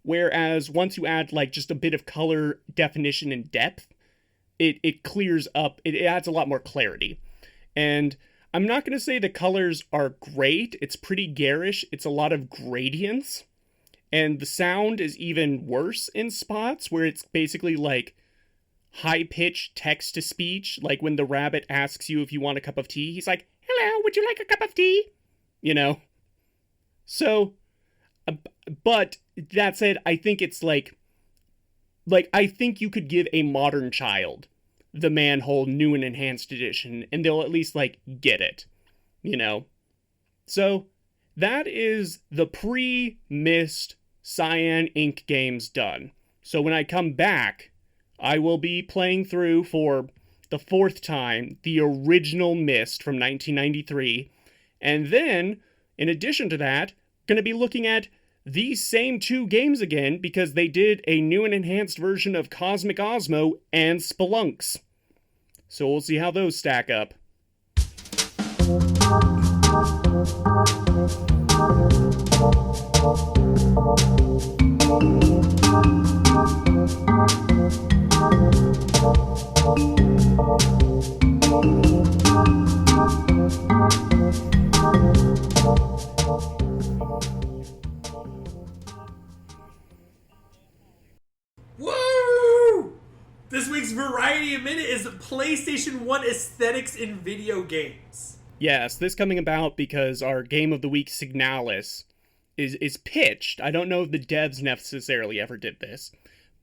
Whereas once you add like just a bit of color definition and depth, it clears up, it adds a lot more clarity. And I'm not going to say the colors are great, it's pretty garish, it's a lot of gradients. And the sound is even worse in spots where it's basically like high-pitched text-to-speech, like when the rabbit asks you if you want a cup of tea, he's like, hello, would you like a cup of tea? You know? So, but that said, I think it's like, I think you could give a modern child the Manhole new and enhanced edition, and they'll at least, like, get it. You know? So, that is the pre-Myst Cyan Inc. games done. So when I come back, I will be playing through for the 4th time the original Myst from 1993, and then, in addition to that, going to be looking at these same 2 games again because they did a new and enhanced version of Cosmic Osmo and Spelunx. So we'll see how those stack up. Woo! This week's Variety Minute is PlayStation 1 aesthetics in video games. Yes, this coming about because our Game of the Week Signalis is pitched. I don't know if the devs necessarily ever did this,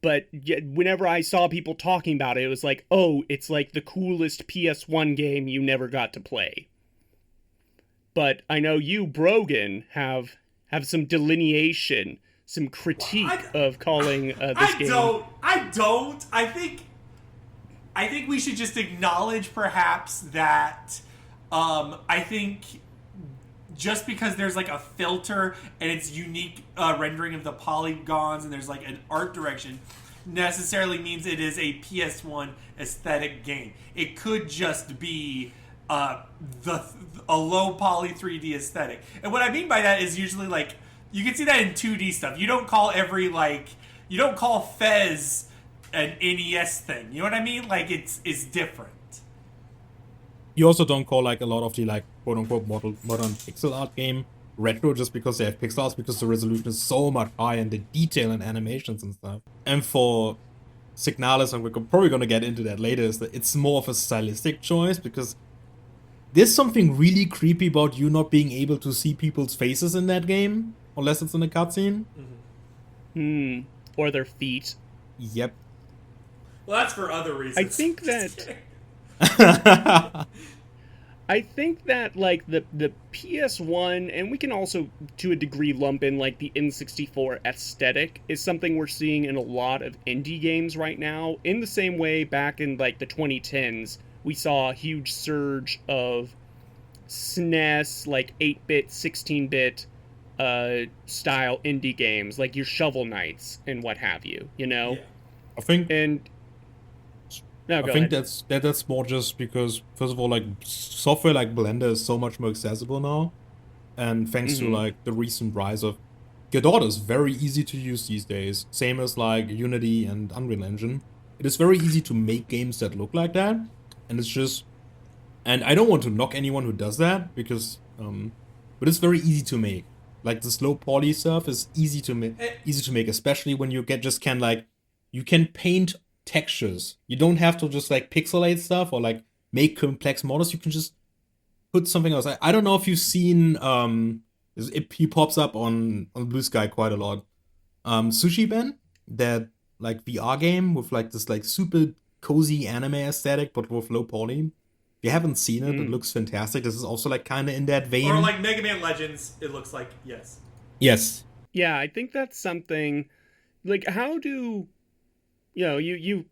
but whenever I saw people talking about it, it was like, oh, it's like the coolest PS1 game you never got to play. But I know you, Brogan, have some delineation, some critique of calling this game. I don't. I think we should just acknowledge perhaps that I think just because there's like a filter and it's unique rendering of the polygons and there's like an art direction necessarily means it is a PS1 aesthetic game. It could just be a low poly 3D aesthetic. And what I mean by that is usually like you can see that in 2D stuff. You don't call Fez an NES thing. You know what I mean? Like it's different. You also don't call like a lot of the like quote unquote modern pixel art game retro just because they have pixel art, because the resolution is so much higher and the detail and animations and stuff. And for Signalis, and we're probably going to get into that later, is that it's more of a stylistic choice because there's something really creepy about you not being able to see people's faces in that game unless it's in a cutscene. Or their feet. Yep. Well, that's for other reasons. I think that like the PS1, and we can also to a degree lump in like the N64 aesthetic, is something we're seeing in a lot of indie games right now. In the same way back in like the 2010s, we saw a huge surge of SNES, like 8-bit, 16-bit style indie games, like your Shovel Knights and what have you, you know? Yeah. I think ahead. that's more just because, first of all, like software like Blender is so much more accessible now, and thanks to like the recent rise of Godot is very easy to use these days. Same as like Unity and Unreal Engine. It is very easy to make games that look like that, and it's just, and I don't want to knock anyone who does that because, but it's very easy to make. Like this low poly stuff is easy to make, especially when you you can paint textures. You don't have to just like pixelate stuff or like make complex models. You can just put something else. I don't know if you've seen he pops up on Blue Sky quite a lot. Sushi Ben, that like VR game with like this like super cozy anime aesthetic but with low poly. If you haven't seen it, it looks fantastic. This is also like kind of in that vein. Or like Mega Man Legends, it looks like, yes. Yes. Yeah, I think that's something like, how do you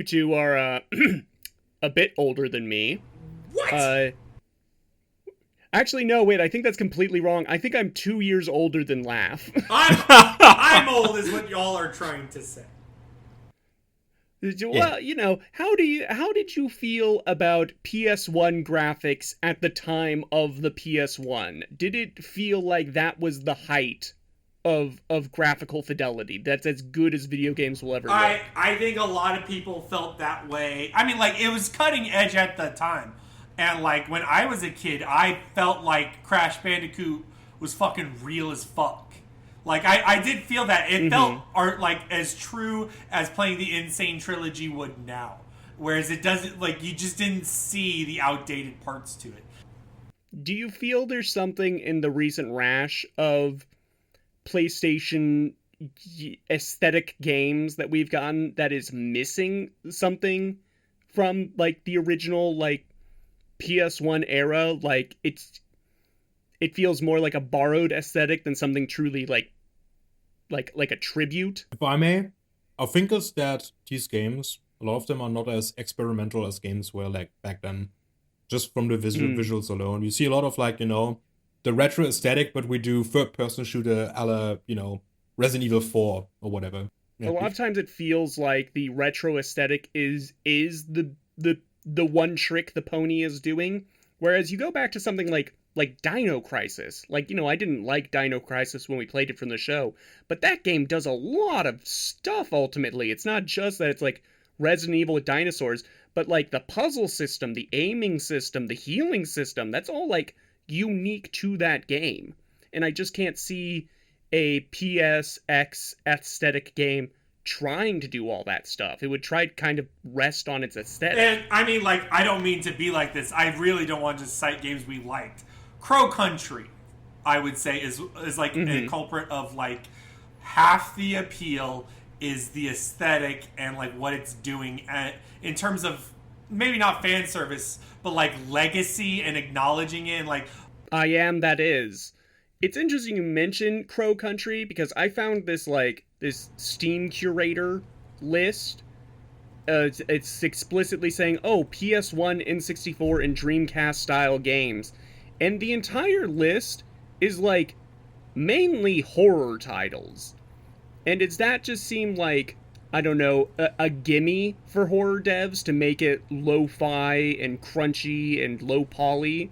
two are a bit older than me. What? Actually, no, wait, I think that's completely wrong. I think I'm 2 years older than Laugh. I'm old is what y'all are trying to say. Well, how did you feel about PS1 graphics at the time of the PS1? Did it feel like that was the height of graphical fidelity? That's as good as video games will ever look? I think a lot of people felt that way. I mean, like, it was cutting edge at the time. And, like, when I was a kid, I felt like Crash Bandicoot was fucking real as fuck. Like, I did feel that. It felt as true as playing the Insane Trilogy would now. Whereas it doesn't, like, you just didn't see the outdated parts to it. Do you feel there's something in the recent rash of PlayStation aesthetic games that we've gotten that is missing something from like the original like PS1 era? Like it feels more like a borrowed aesthetic than something truly like a tribute. If I may, I think is that these games, a lot of them are not as experimental as games were like back then. Just from the visuals alone, you see a lot of like, the retro aesthetic, but we do third-person shooter a la, Resident Evil 4 or whatever. Yeah. A lot of times it feels like the retro aesthetic is the one trick the pony is doing, whereas you go back to something like Dino Crisis. Like, I didn't like Dino Crisis when we played it from the show, but that game does a lot of stuff ultimately. It's not just that it's like Resident Evil with dinosaurs, but like the puzzle system, the aiming system, the healing system, that's all like unique to that game. And I just can't see a PSX aesthetic game trying to do all that stuff. It would try to kind of rest on its aesthetic. And I mean, like, I don't mean to be like this. I really don't want to just cite games we liked. Crow Country, I would say, is like a culprit of like half the appeal is the aesthetic and like what it's doing in terms of maybe not fan service, but like legacy and acknowledging it. And like, I am that is. It's interesting you mention Crow Country because I found this Steam curator list. It's explicitly saying, PS1, N64, and Dreamcast style games. And the entire list is like mainly horror titles. And does that just seem like, I don't know, a gimme for horror devs to make it lo-fi and crunchy and low poly?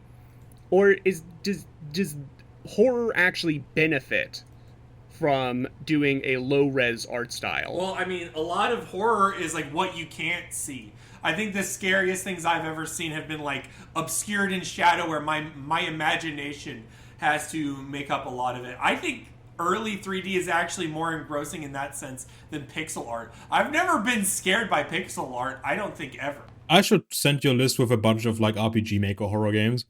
Or does horror actually benefit from doing a low-res art style? Well, I mean, a lot of horror is like what you can't see. I think the scariest things I've ever seen have been like obscured in shadow where my imagination has to make up a lot of it. I think early 3D is actually more engrossing in that sense than pixel art. I've never been scared by pixel art, I don't think ever. I should send you a list with a bunch of like RPG Maker horror games.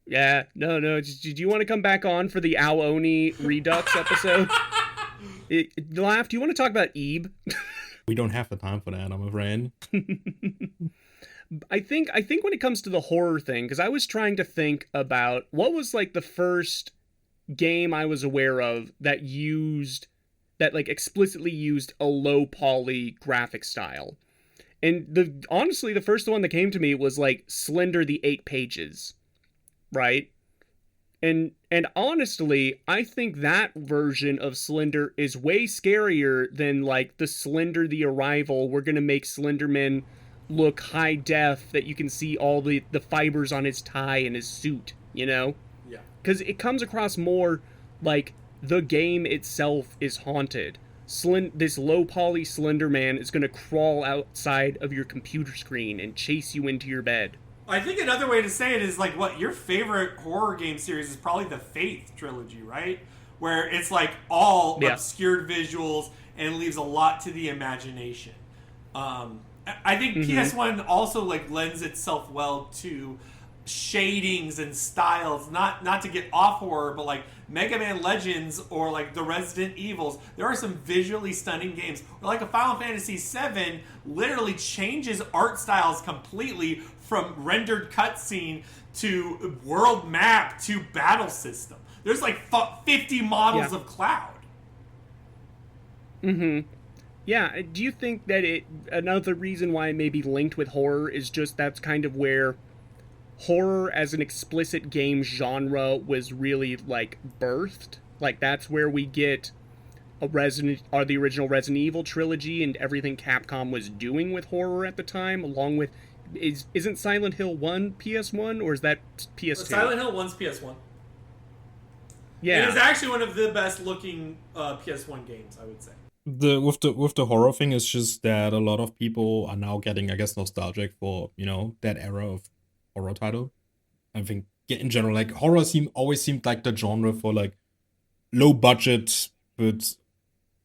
Yeah, no. Do you want to come back on for the Al Oni Redux episode? Laugh, do you want to talk about Ebe? We don't have the time for that, I'm afraid. I think when it comes to the horror thing, because I was trying to think about what was like the first game I was aware of that like explicitly used a low poly graphic style. And honestly, the first one that came to me was like Slender the 8 Pages. Right? And honestly, I think that version of Slender is way scarier than like the Slender the Arrival. We're gonna make Slenderman look high def that you can see all the fibers on his tie and his suit, Yeah. Because it comes across more like the game itself is haunted. This low poly Slender Man is gonna crawl outside of your computer screen and chase you into your bed. I think another way to say it is like what your favorite horror game series is probably the Faith trilogy, right? Where it's like all obscured visuals and leaves a lot to the imagination. I think PS1 also like lends itself well to shadings and styles, not to get off horror, but like Mega Man Legends or like the Resident Evils. There are some visually stunning games. Or like a Final Fantasy VII literally changes art styles completely from rendered cutscene to world map to battle system. There's like 50 models of Cloud. Yeah, do you think that another reason why it may be linked with horror is just that's kind of where horror as an explicit game genre was really like birthed? Like that's where we get the original Resident Evil trilogy and everything Capcom was doing with horror at the time, along with isn't Silent Hill 1 PS1 or is that PS2? Silent Hill 1's PS1. Yeah. It is actually one of the best looking PS1 games, I would say. With the horror thing, it's just that a lot of people are now getting, I guess, nostalgic for, that era of horror title. I think in general, like horror always seemed like the genre for like low budget but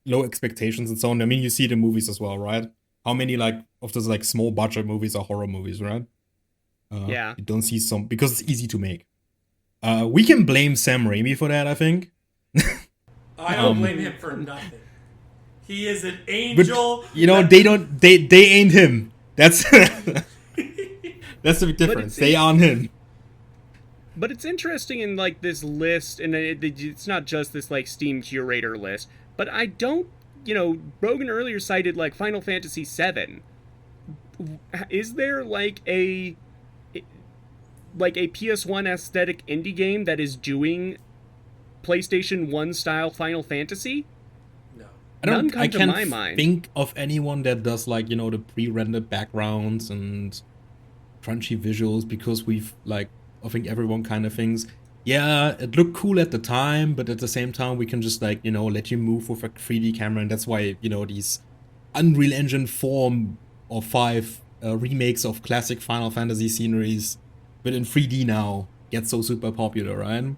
low expectations and so on. I mean, you see it in movies as well, right? How many like of those like small budget movies are horror movies, right? Yeah. You don't see some because it's easy to make. We can blame Sam Raimi for that, I think. I don't blame him for nothing. He is an But angel. they ain't him. That's that's the big difference. They aren't him. But it's interesting in like this list, and it's not just this like Steam curator list. But I don't, Brogan earlier cited like Final Fantasy VII. Is there like a PS1 aesthetic indie game that is doing PlayStation 1 style Final Fantasy? No. I can't think of anyone that does like, the pre-rendered backgrounds and crunchy visuals, because we've like, I think everyone kind of thinks, yeah, it looked cool at the time, but at the same time we can just like, let you move with a 3D camera, and that's why, these Unreal Engine 4 or 5 remakes of classic Final Fantasy sceneries, but in 3D now, get so super popular, right?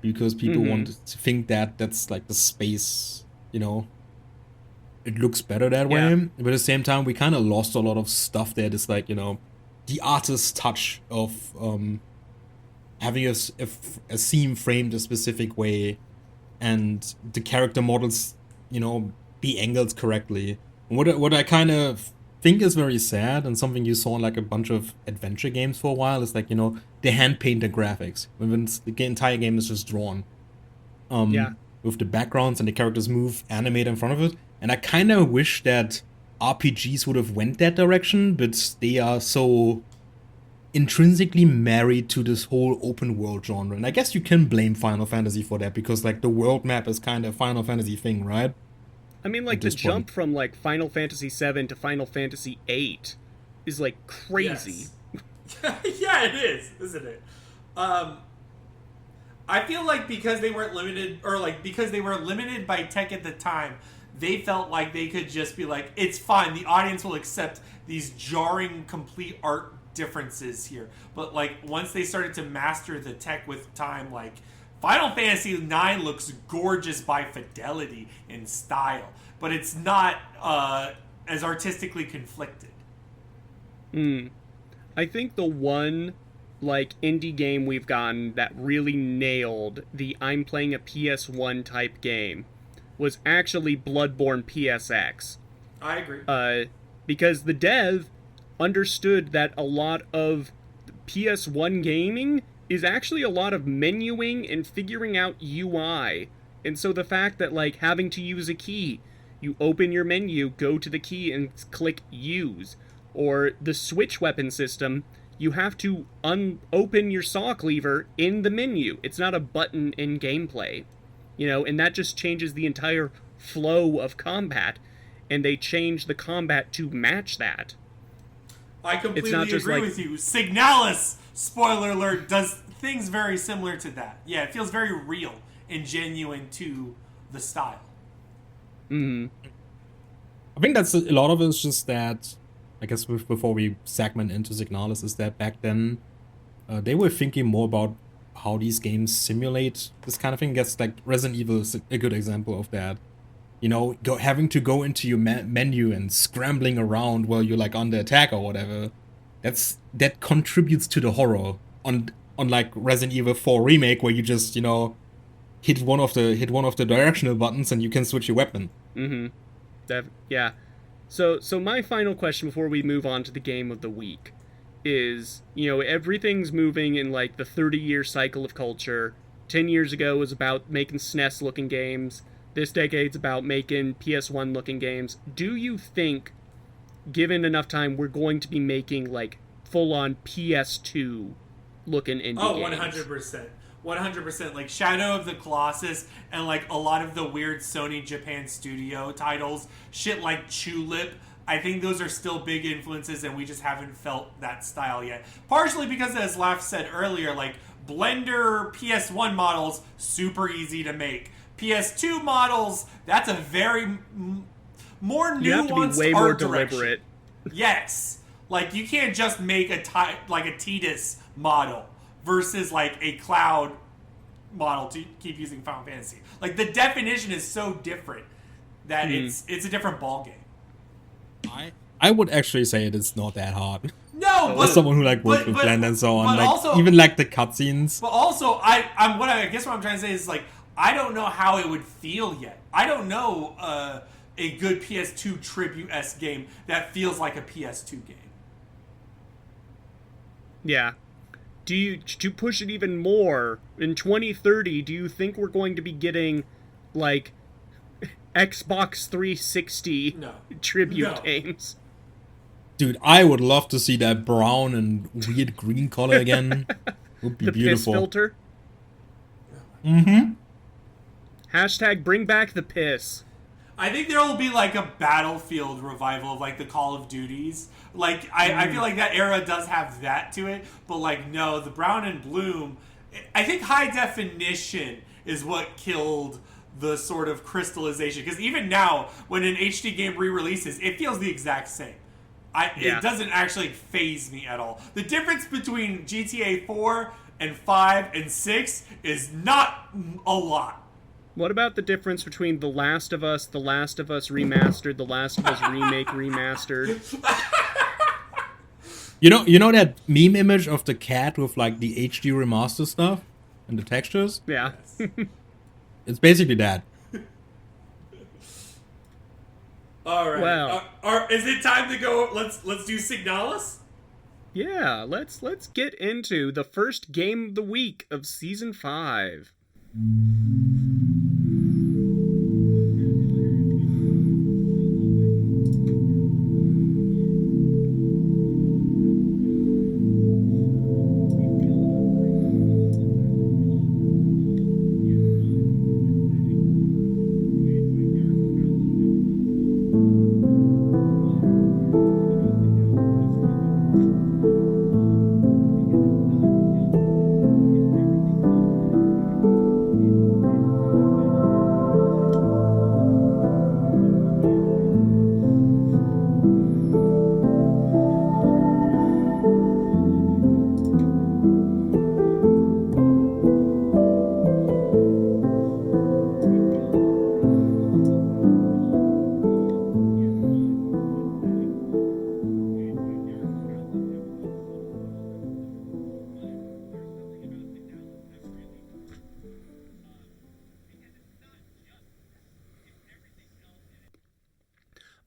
Because people want to think that that's like the space, it looks better that way. But at the same time, we kind of lost a lot of stuff that is like, the artist's touch of having a scene framed a specific way, and the character models, be angled correctly. And what I kind of think is very sad, and something you saw in like a bunch of adventure games for a while, is like, they hand paint the graphics when the entire game is just drawn. With the backgrounds and the characters move, animate in front of it. And I kind of wish that RPGs would have went that direction, but they are so intrinsically married to this whole open world genre. And I guess you can blame Final Fantasy for that, because like the world map is kind of a Final Fantasy thing, right? I mean, like the jump from like Final Fantasy VII to Final Fantasy VIII is like crazy. Yes. Yeah, it is, isn't it? I feel like because they weren't limited, or like because they were limited by tech at the time, they felt like they could just be like, it's fine, the audience will accept these jarring, complete art differences here. But like once they started to master the tech with time, like Final Fantasy IX looks gorgeous by fidelity and style, but it's not as artistically conflicted. I think the one like indie game we've gotten that really nailed the I'm playing a PS1 type game was actually Bloodborne PSX. I agree. Because the dev understood that a lot of PS1 gaming is actually a lot of menuing and figuring out UI. And so the fact that like having to use a key, you open your menu, go to the key and click use. Or the switch weapon system, you have to open your saw cleaver in the menu. It's not a button in gameplay. And that just changes the entire flow of combat. And they change the combat to match that. I completely agree with you. Signalis, spoiler alert, does things very similar to that. Yeah, it feels very real and genuine to the style. I think that's a lot of it is just that, I guess before we segment into Signalis, is that back then they were thinking more about how these games simulate this kind of thing. I guess like Resident Evil is a good example of that. Having to go into your menu and scrambling around while you're like under attack or whatever. That contributes to the horror. Unlike Resident Evil 4 Remake, where you just hit one of the directional buttons and you can switch your weapon. Yeah. So my final question before we move on to the game of the week is, everything's moving in like the 30-year cycle of culture. 10 years ago was about making SNES looking games. This decade's about making PS1 looking games. Do you think, given enough time, we're going to be making like full-on PS2 looking indie games? 100%. 100%. Like Shadow of the Colossus and like a lot of the weird Sony Japan Studio titles, shit like Tulip, I think those are still big influences and we just haven't felt that style yet. Partially because, as Laugh said earlier, like Blender PS1 models, super easy to make. PS2 models, that's a very more nuanced, you have to be way more direction. Deliberate. Yes. Like, you can't just make a Tidus model versus, like, a Cloud model to keep using Final Fantasy. Like, the definition is so different that it's a different ballgame. I would actually say it is not that hard. No, but as someone who like worked with but- Blend and so on, but like also- even like the cutscenes. But also, I guess what I'm trying to say is like I don't know how it would feel yet. I don't know a good PS2 tribute-esque game that feels like a PS2 game. Yeah. To push it even more, in 2030, do you think we're going to be getting, like, Xbox 360 tribute games? Dude, I would love to see that brown and weird green color again. Would be The beautiful. piss filter? Mm-hmm. Hashtag bring back the piss. I think there will be like a Battlefield revival of like the Call of Duties. Like I feel like that era does have that to it, but like no, the brown and bloom. I think high definition is what killed the sort of crystallization. Because even now, when an HD game re-releases, it feels the exact same. It doesn't actually faze me at all. The difference between GTA 4 and 5 and 6 is not a lot. What about the difference between The Last of Us Remastered, The Last of Us Remake Remastered? You know that meme image of the cat with like the HD remaster stuff and the textures? Yeah. It's basically that. All right. Well, is it time to go? Let's do Signalis. Yeah, let's get into the first game of the week of Season 5.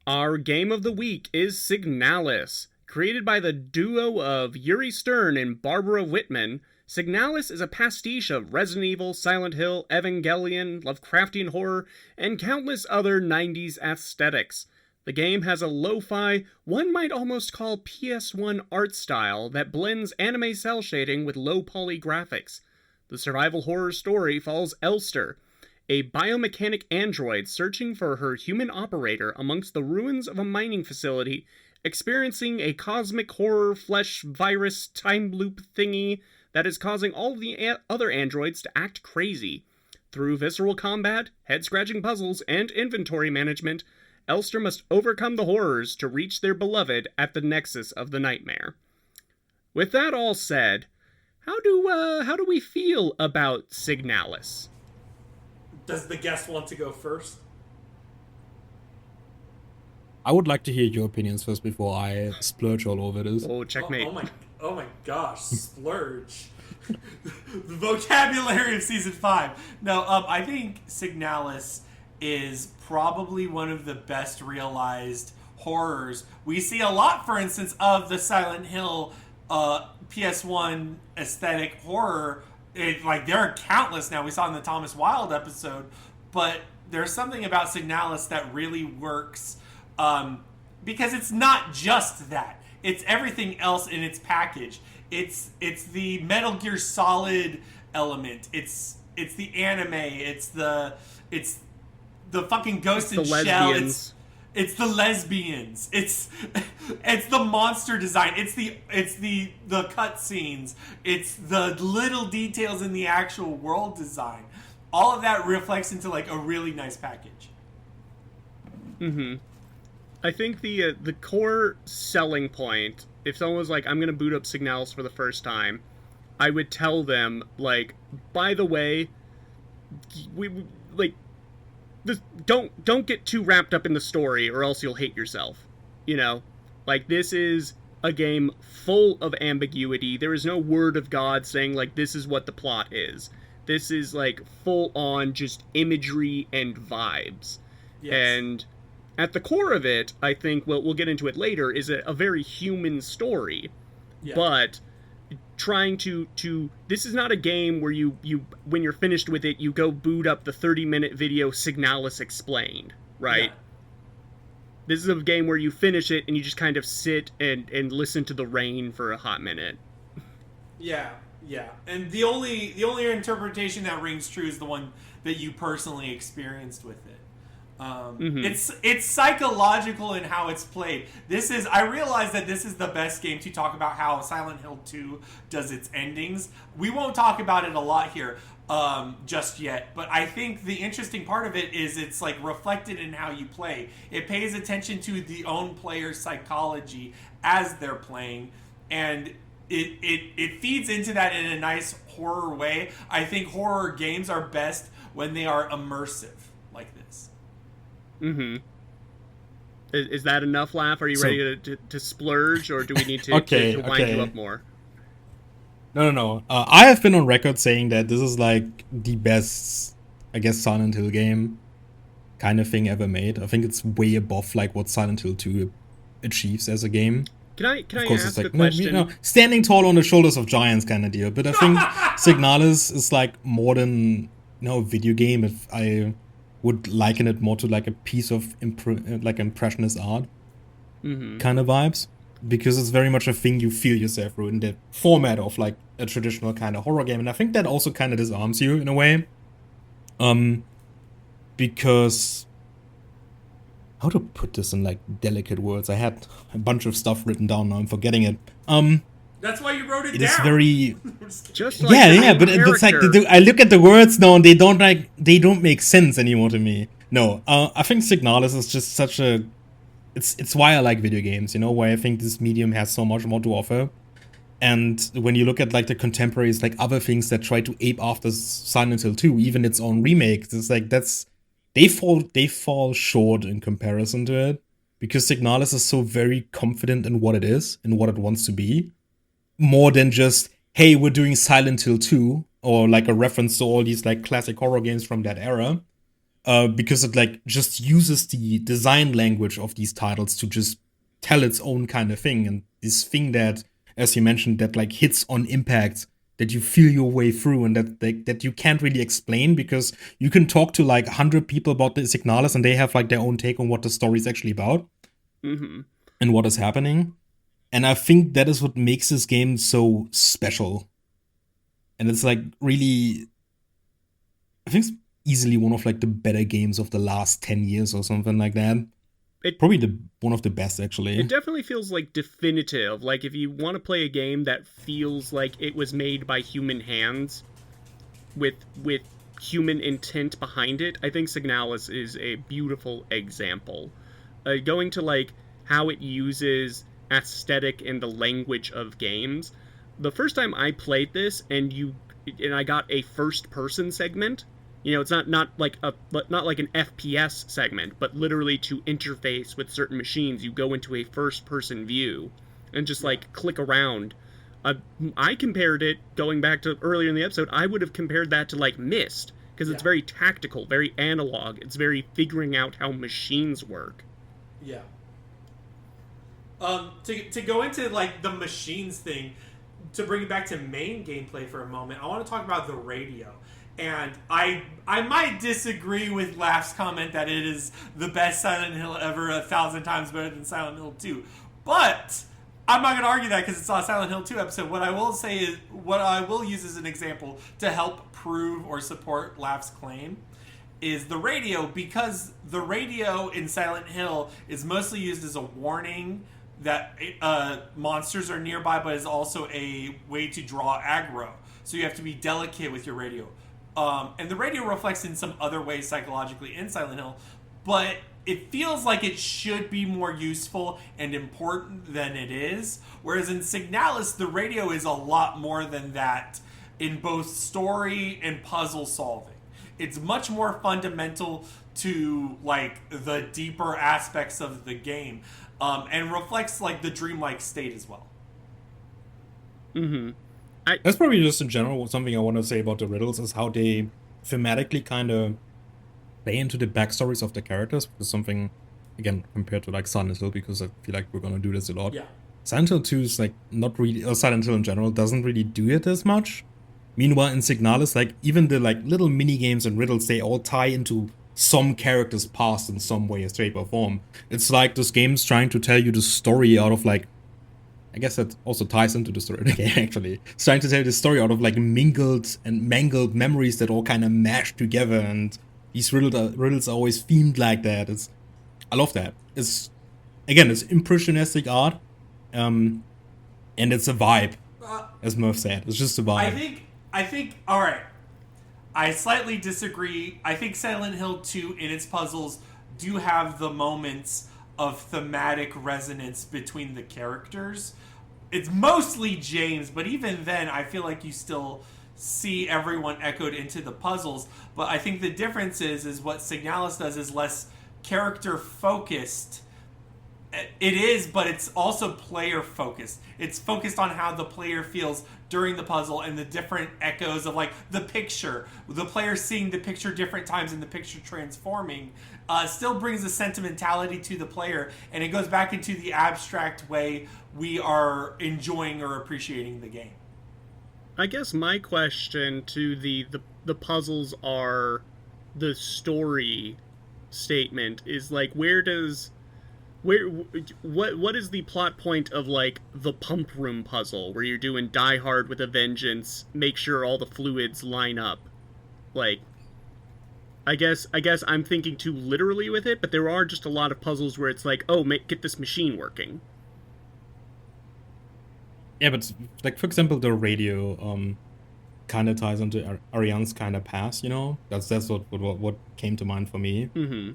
Our game of the week is Signalis. Created by the duo of Yuri Stern and Barbara Whitman, Signalis is a pastiche of Resident Evil, Silent Hill, Evangelion, Lovecraftian horror, and countless other 90s aesthetics. The game has a lo-fi, one might almost call PS1 art style that blends anime cel shading with low-poly graphics. The survival horror story follows Elster, a biomechanic android searching for her human operator amongst the ruins of a mining facility, experiencing a cosmic horror flesh virus time loop thingy that is causing all the other androids to act crazy. Through visceral combat, head-scratching puzzles, and inventory management, Elster must overcome the horrors to reach their beloved at the nexus of the nightmare. With that all said, how do we feel about Signalis? Does the guest want to go first? I would like to hear your opinions first before I splurge all over this. Oh, checkmate. Oh my gosh, splurge. The vocabulary of Season 5. No, I think Signalis is probably one of the best realized horrors. We see a lot, for instance, of the Silent Hill PS1 aesthetic horror. There are countless now. We saw in the Thomas Wilde episode, but there's something about Signalis that really works because it's not just that. It's everything else in its package. It's the Metal Gear Solid element. It's the anime. It's the fucking Ghost in Shell. It's the lesbians. It's the monster design. It's the cutscenes. It's the little details in the actual world design. All of that reflects into like a really nice package. Mm-hmm. I think the core selling point, if someone was like, I'm gonna boot up Signalis for the first time, I would tell them, like, by the way, don't get too wrapped up in the story or else you'll hate yourself. You know? Like, this is a game full of ambiguity. There is no word of God saying, like, this is what the plot is. This is, like, full on just imagery and vibes. Yes. And at the core of it, I think, we'll get into it later, is a very human story. Yeah. But trying to this is not a game where you when you're finished with it, you go boot up the 30-minute video Signalis Explained, right? Yeah. This is a game where you finish it and you just kind of sit and listen to the rain for a hot minute. Yeah, yeah. And the only interpretation that rings true is the one that you personally experienced with it. It's psychological in how it's played. I realize that this is the best game to talk about how Silent Hill 2 does its endings. We won't talk about it a lot here just yet, but I think the interesting part of it is it's like reflected in how you play. It pays attention to the own player's psychology as they're playing, and it feeds into that in a nice horror way. I think horror games are best when they are immersive like this. Is that enough, Laugh? Are you ready to splurge, or do we need to, to wind you up more? No. I have been on record saying that this is like the best, I guess, Silent Hill game kind of thing ever made. I think it's way above like what Silent Hill 2 achieves as a game. Can I ask a question? Standing tall on the shoulders of giants kind of deal. But I think Signalis is like more than a video game. If I would liken it more to like a piece of impressionist art kind of vibes, because it's very much a thing you feel yourself through in the format of like a traditional kind of horror game. And I think that also kind of disarms you in a way, because how to put this in like delicate words? I had a bunch of stuff written down, now I'm forgetting it. That's why you wrote it down. It is very just like but it's like I look at the words now and they don't make sense anymore to me. No, I think Signalis is just such a it's why I like video games, why I think this medium has so much more to offer. And when you look at like the contemporaries, like other things that try to ape after Silent Hill 2, even its own remake, it's like they fall short in comparison to it, because Signalis is so very confident in what it is and what it wants to be, more than just, hey, we're doing Silent Hill 2, or like a reference to all these like classic horror games from that era, because it like just uses the design language of these titles to just tell its own kind of thing, and this thing that, as you mentioned, that like hits on impact, that you feel your way through, and that you can't really explain, because you can talk to like 100 people about the Signalis and they have like their own take on what the story is actually about and what is happening. And I think that is what makes this game so special. And it's like really, I think it's easily one of like the better games of the last 10 years or something like that. Probably one of the best, actually. It definitely feels like definitive. Like if you want to play a game that feels like it was made by human hands with human intent behind it, I think Signalis is a beautiful example. Going to like how it uses aesthetic and the language of games. The first time I played this and I got a first person segment, it's not like an FPS segment, but literally to interface with certain machines, you go into a first person view and just like click around. I compared it, going back to earlier in the episode, I would have compared that to like Myst, because it's very tactical, very analog. It's very figuring out how machines work. Yeah. To go into like the machines thing, to bring it back to main gameplay for a moment, I want to talk about the radio. And I might disagree with Laugh's comment that it is the best Silent Hill ever, 1,000 times better than Silent Hill 2. But I'm not going to argue that because it's not a Silent Hill 2 episode. What I will say is, what I will use as an example to help prove or support Laugh's claim is the radio, because the radio in Silent Hill is mostly used as a warning that monsters are nearby, but is also a way to draw aggro. So you have to be delicate with your radio. And the radio reflects in some other ways psychologically in Silent Hill, but it feels like it should be more useful and important than it is. Whereas in Signalis, the radio is a lot more than that in both story and puzzle solving. it's much more fundamental to like the deeper aspects of the game, and reflects like the dreamlike state as well. Mm-hmm. That's probably just in general something I want to say about the riddles is how they thematically kind of play into the backstories of the characters, which is something, again, compared to like Silent Hill, because I feel like we're gonna do this a lot. Yeah. Silent Hill 2 is like not really, or Silent Hill in general doesn't really do it as much. Meanwhile, in Signalis, like even the like little mini games and riddles, they all tie into some character's past in some way, shape, or form. It's like this game's trying to tell you the story out of like, I guess that also ties into the story of the game, actually. It's trying to tell the story out of like mingled and mangled memories that all kind of mash together, and these riddles are always themed like that. I love that. It's impressionistic art, and it's a vibe, as Murph said. It's just a vibe. I think, all right. I slightly disagree. I think Silent Hill 2 in its puzzles do have the moments of thematic resonance between the characters. It's mostly James, but even then, I feel like you still see everyone echoed into the puzzles. But I think the difference is what Signalis does is less character focused. It is, but it's also player focused. It's focused on how the player feels during the puzzle and the different echoes of like the picture. The player seeing the picture different times and the picture transforming still brings a sentimentality to the player, and it goes back into the abstract way we are enjoying or appreciating the game. I guess my question to the puzzles are the story statement is like what is the plot point of like the pump room puzzle where you're doing Die Hard with a Vengeance, make sure all the fluids line up? Like, I guess I'm thinking too literally with it, but there are just a lot of puzzles where it's like, oh, get this machine working. Yeah, but like for example, the radio kind of ties into Ariane's kind of past. You know, that's what came to mind for me. Mm-hmm.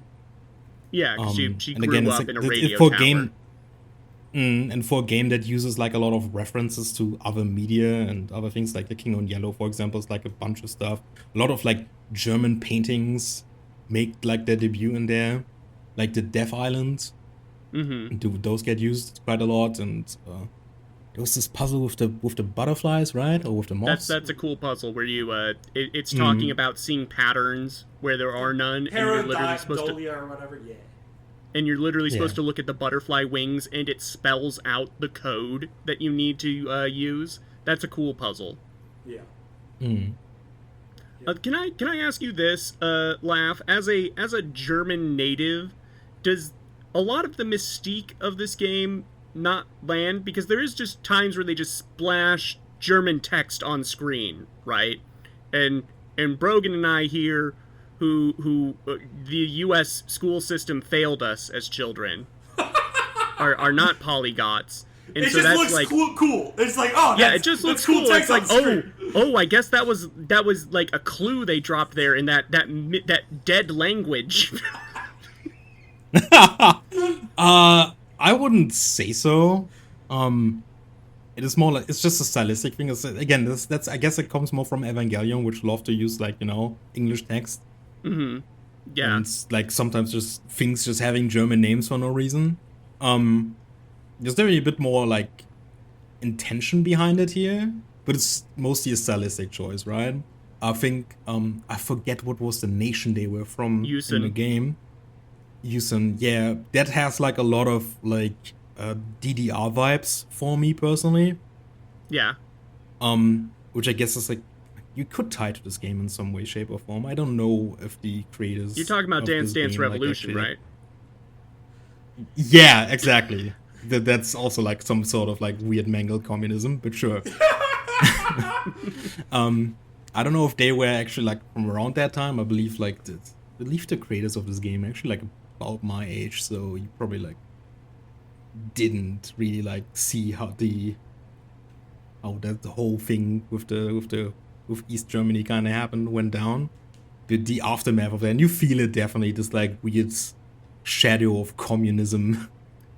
Yeah, because she grew again, up like, in a radio for tower. And for a game that uses like a lot of references to other media and other things, like The King on Yellow, for example, is like a bunch of stuff. A lot of like German paintings make like their debut in there, like the Death Island. Mm-hmm. Those get used quite a lot, and there was this puzzle with the butterflies, right, or with the moths. That's a cool puzzle where you it's talking about seeing patterns where there are none, and you're literally supposed to, or whatever, yeah. And you're literally supposed to look at the butterfly wings, and it spells out the code that you need to use. That's a cool puzzle. Yeah. Can I ask you this, Laugh? As a German native, does a lot of the mystique of this game not land? Because there is just times where they just splash German text on screen, right? And Brogan and I here, who the U.S. school system failed us as children, are not polyglots. And it so just that's looks like cool. It's like, oh, yeah, it just looks cool. It's like, I guess that was like a clue they dropped there in that dead language. I wouldn't say so. It is more like it's just a stylistic thing. Again, that's I guess it comes more from Evangelion, which love to use like English text. Mm-hmm. Yeah. And like sometimes just things just having German names for no reason. There's definitely a bit more like intention behind it here, but it's mostly a stylistic choice, right? I think I forget what was the nation they were from in the game. Yusen, yeah, that has like a lot of like DDR vibes for me personally. Yeah. Which I guess is like you could tie to this game in some way, shape, or form. I don't know if the creators. You're talking about Dance Dance Revolution, right? Yeah, exactly. That's also like some sort of like weird mangled communism, but sure. I don't know if they were actually like from around that time. I believe like the creators of this game are actually like about my age, so you probably like didn't really like see how the whole thing with East Germany kind of went down. The aftermath of that, and you feel it definitely. This like weird shadow of communism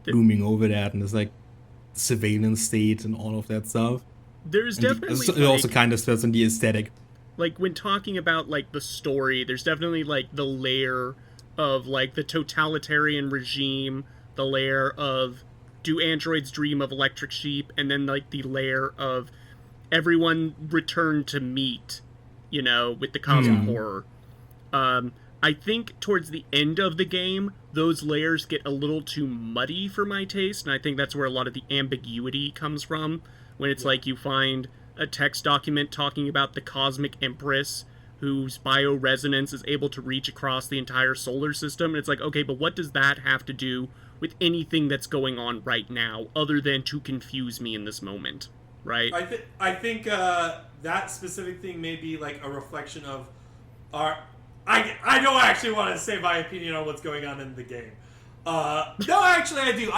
looming over that, and it's like surveillance state and all of that stuff. There's definitely it also kind of starts in the aesthetic. like when talking about like the story, there's definitely like the layer of like the totalitarian regime, the layer of do androids dream of electric sheep, and then like the layer of everyone return to meet, you know, with the cosmic horror. I think towards the end of the game, those layers get a little too muddy for my taste, and I think that's where a lot of the ambiguity comes from. When it's like you find a text document talking about the cosmic empress whose bioresonance is able to reach across the entire solar system, and it's like, okay, but what does that have to do with anything that's going on right now, other than to confuse me in this moment, right? I think that specific thing may be like a reflection of our. I don't actually want to say my opinion on what's going on in the game. No, actually, I do.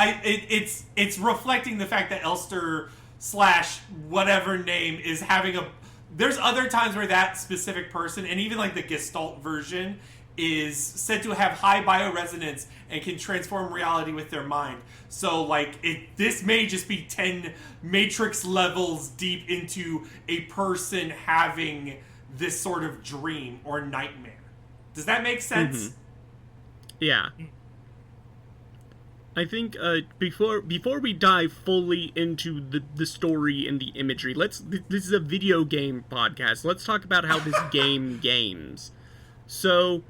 It's reflecting the fact that Elster / whatever name is having a. There's other times where that specific person, and even like the Gestalt version, is said to have high bioresonance and can transform reality with their mind. So like this may just be 10 Matrix levels deep into a person having this sort of dream or nightmare. Does that make sense? Mm-hmm. Yeah. I think before we dive fully into the story and the imagery, this is a video game podcast. Let's talk about how this game games. So,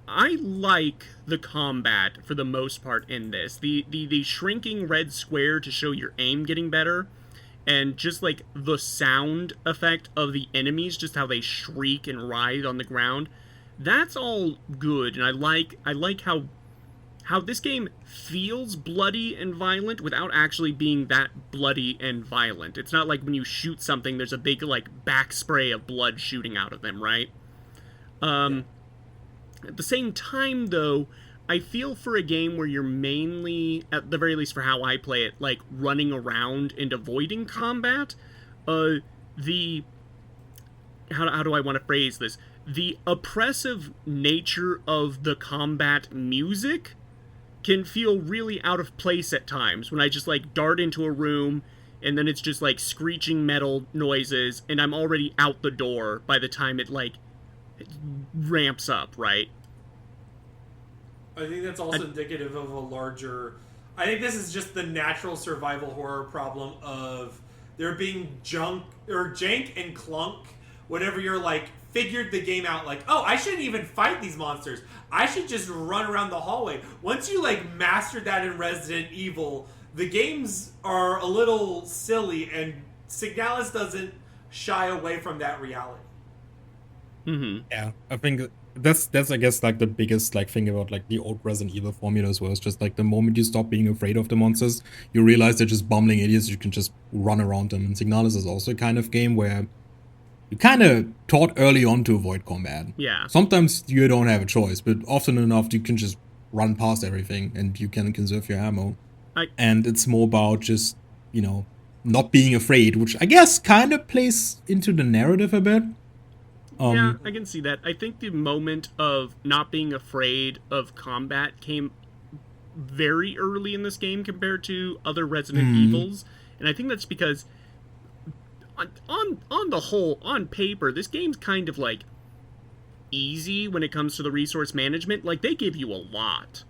I like the combat for the most part in this. The shrinking red square to show your aim getting better, and just like the sound effect of the enemies, just how they shriek and writhe on the ground. That's all good, and I like how this game feels bloody and violent without actually being that bloody and violent. It's not like when you shoot something, there's a big like back spray of blood shooting out of them, right? At the same time, though, I feel for a game where you're mainly, at the very least for how I play it, like running around and avoiding combat. How do I want to phrase this? The oppressive nature of the combat music can feel really out of place at times when I just like dart into a room and then it's just like screeching metal noises and I'm already out the door by the time it like ramps up, right? I think that's also indicative of a larger. I think this is just the natural survival horror problem of there being jank and clunk whenever you're like figured the game out, like, oh, I shouldn't even fight these monsters. I should just run around the hallway. Once you like mastered that in Resident Evil, the games are a little silly, and Signalis doesn't shy away from that reality. Mm-hmm. Yeah, I think that's I guess like the biggest like thing about like the old Resident Evil formulas was just like the moment you stop being afraid of the monsters, you realize they're just bumbling idiots. You can just run around them. And Signalis is also a kind of game where you kind of taught early on to avoid combat. Yeah. Sometimes you don't have a choice, but often enough you can just run past everything and you can conserve your ammo. And it's more about just, you know, not being afraid, which I guess kind of plays into the narrative a bit. Yeah, I can see that. I think the moment of not being afraid of combat came very early in this game compared to other Resident Evils. And I think that's because on the whole, on paper, this game's kind of like easy when it comes to the resource management. Like they give you a lot.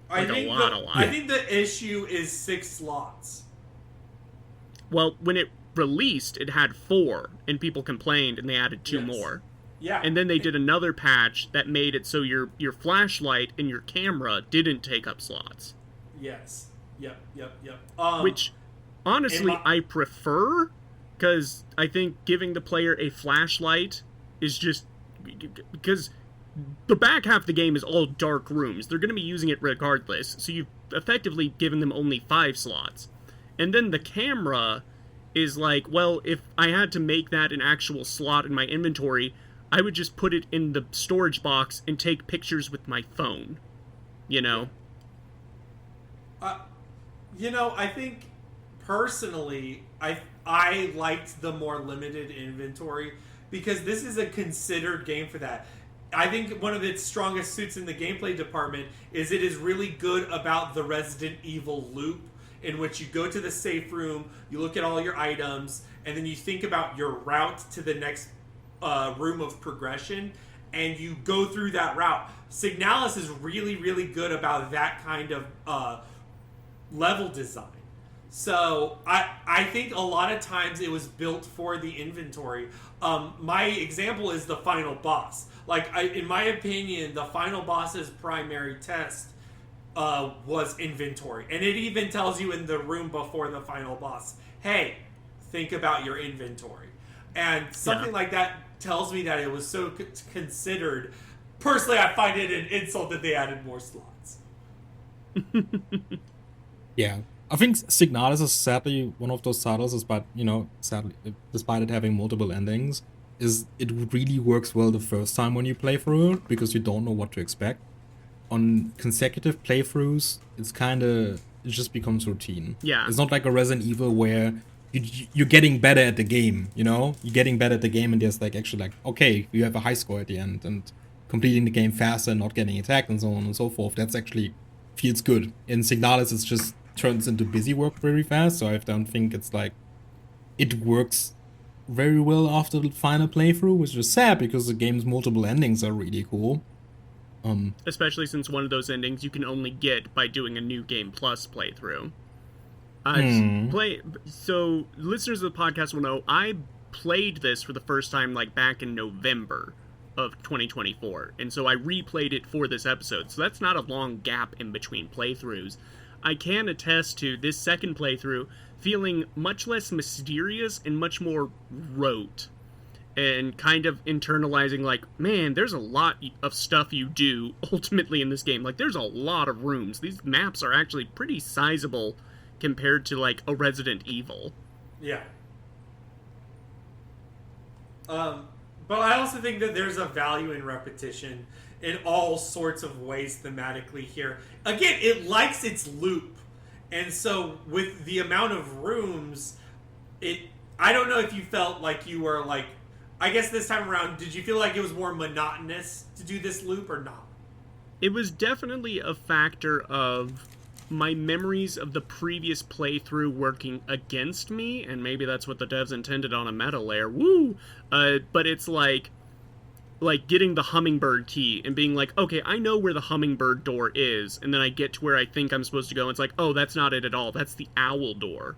Like a lot. I think the issue is 6 slots. Well, when it released, it had 4, and people complained, and they added 2 more. Yeah. And then they did another patch that made it so your flashlight and your camera didn't take up slots. Yes. Yep. Which, honestly, I prefer, because I think giving the player a flashlight is just... Because the back half of the game is all dark rooms. They're going to be using it regardless, so you've effectively given them only 5 slots. And then the camera is like, well, if I had to make that an actual slot in my inventory, I would just put it in the storage box and take pictures with my phone. You know? I think, personally, I liked the more limited inventory, because this is a considered game for that. I think one of its strongest suits in the gameplay department is it is really good about the Resident Evil loop, in which you go to the safe room, you look at all your items, and then you think about your route to the next room of progression, and you go through that route. Signalis is really, really good about that kind of level design. So I think a lot of times it was built for the inventory. My example is the final boss. Like, in my opinion, the final boss's primary test was inventory. And it even tells you in the room before the final boss, hey, think about your inventory. And something like that tells me that it was so considered. Personally, I find it an insult that they added more slots. Yeah. I think Signalis is sadly one of those titles, despite, sadly, despite it having multiple endings, is it really works well the first time when you play through it, because you don't know what to expect. On consecutive playthroughs, it just becomes routine. Yeah. It's not like a Resident Evil where you're getting better at the game, You're getting better at the game, and there's okay, you have a high score at the end, and completing the game faster and not getting attacked and so on and so forth. That's actually feels good. In Signalis, it's just turns into busy work very fast, so I don't think it's it works very well after the final playthrough, which is sad because the game's multiple endings are really cool. Especially since one of those endings you can only get by doing a New Game Plus playthrough. So listeners of the podcast will know I played this for the first time back in November of 2024, and so I replayed it for this episode. So that's not a long gap in between playthroughs. I can attest to this second playthrough feeling much less mysterious and much more rote, and kind of internalizing man, there's a lot of stuff you do ultimately in this game. There's a lot of rooms. These maps are actually pretty sizable compared to a Resident Evil. Yeah. But I also think that there's a value in repetition in all sorts of ways thematically here. Again, it likes its loop. And so with the amount of rooms, I don't know if you felt like you were I guess this time around, did you feel like it was more monotonous to do this loop or not? It was definitely a factor of my memories of the previous playthrough working against me, and maybe that's what the devs intended on a meta layer. Woo! But it's getting the hummingbird key and being okay, I know where the hummingbird door is, and then I get to where I think I'm supposed to go, and it's oh, that's not it at all. That's the owl door.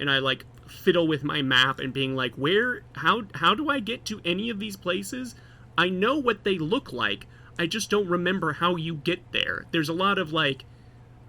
And I fiddle with my map and being where, how do I get to any of these places? I know what they look like. I just don't remember how you get there. There's a lot of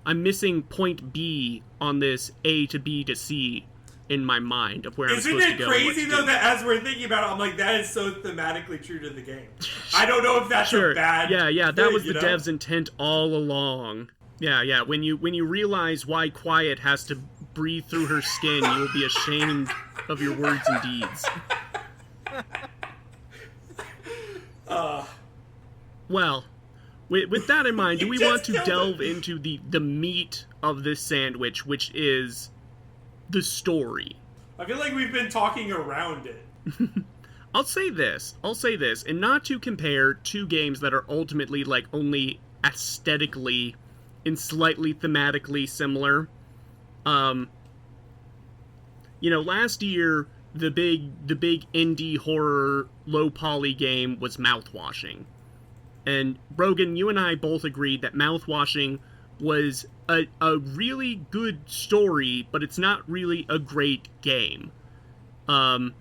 I'm missing point B on this A to B to C in my mind of where I'm supposed to go. Isn't it crazy though that as we're thinking about it, I'm that is so thematically true to the game. I don't know if that's a bad that thing, was the devs' intent all along. Yeah. When you realize why Quiet has to breathe through her skin, you will be ashamed of your words and deeds. Well, with that in mind, do we want to delve into the meat of this sandwich, which is the story? I feel like we've been talking around it. I'll say this, and not to compare two games that are ultimately only aesthetically and slightly thematically similar. Last year the big indie horror low poly game was Mouthwashing. And Brogan, you and I both agreed that Mouthwashing was a really good story, but it's not really a great game. And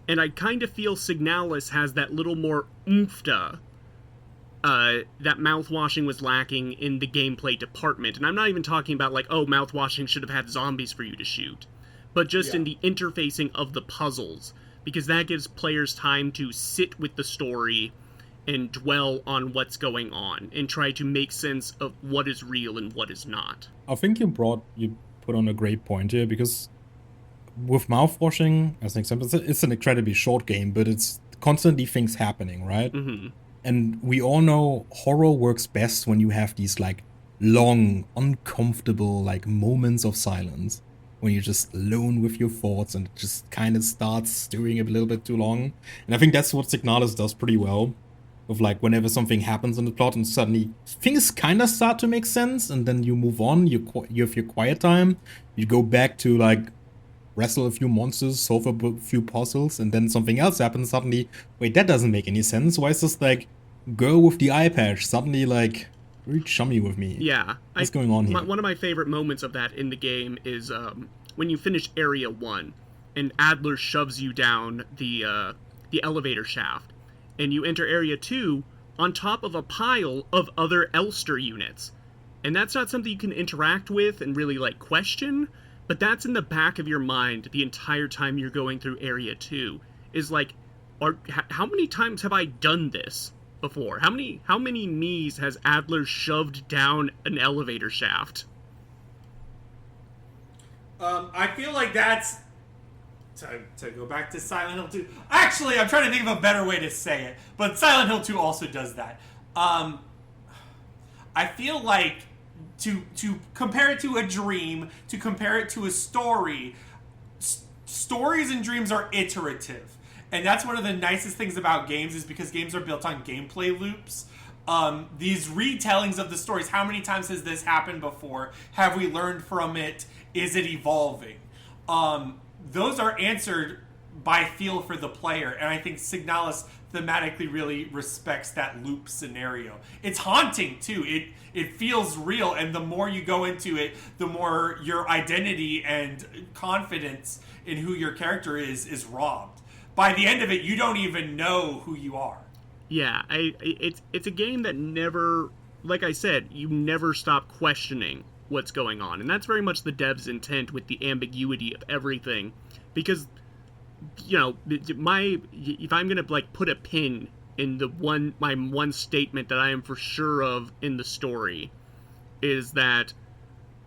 I kind of feel Signalis has that little more oomph-ta that Mouthwashing was lacking in the gameplay department. And I'm not even talking about Mouthwashing should have had zombies for you to shoot, but just in the interfacing of the puzzles, because that gives players time to sit with the story and dwell on what's going on and try to make sense of what is real and what is not. I think you put on a great point here, because with Mouthwashing, as an example, it's an incredibly short game, but it's constantly things happening, right? Mm-hmm. And we all know horror works best when you have these long, uncomfortable moments of silence, when you're just alone with your thoughts and it just kind of starts stirring a little bit too long. And I think that's what Signalis does pretty well. Of whenever something happens in the plot and suddenly things kind of start to make sense, and then you move on, you have your quiet time, you go back to wrestle a few monsters, solve a few puzzles, and then something else happens. Suddenly, wait, that doesn't make any sense. Why is this like girl with the eye patch suddenly like very chummy with me? Yeah. What's going on here? One of my favorite moments of that in the game is when you finish Area 1 and Adler shoves you down the elevator shaft, and you enter Area 2 on top of a pile of other Elster units. And that's not something you can interact with and really, like, question, but that's in the back of your mind the entire time you're going through Area 2. Is like, how many times have I done this before? How many knees has Adler shoved down an elevator shaft? I feel like that's... To go back to Silent Hill 2... Actually, I'm trying to think of a better way to say it, but Silent Hill 2 also does that. I feel like to compare it to a dream, to compare it to a story, stories and dreams are iterative. And that's one of the nicest things about games, is because games are built on gameplay loops. These retellings of the stories, how many times has this happened before? Have we learned from it? Is it evolving? Those are answered by feel for the player, and I think Signalis thematically really respects that loop scenario. It's haunting too. It feels real, and the more you go into it, the more your identity and confidence in who your character is robbed. By the end of it, you don't even know who you are. Yeah, it's a game that never, like I said, you never stop questioning what's going on, and that's very much the dev's intent with the ambiguity of everything, because, you know, if I'm gonna like put a pin in my one statement that I am for sure of in the story, is that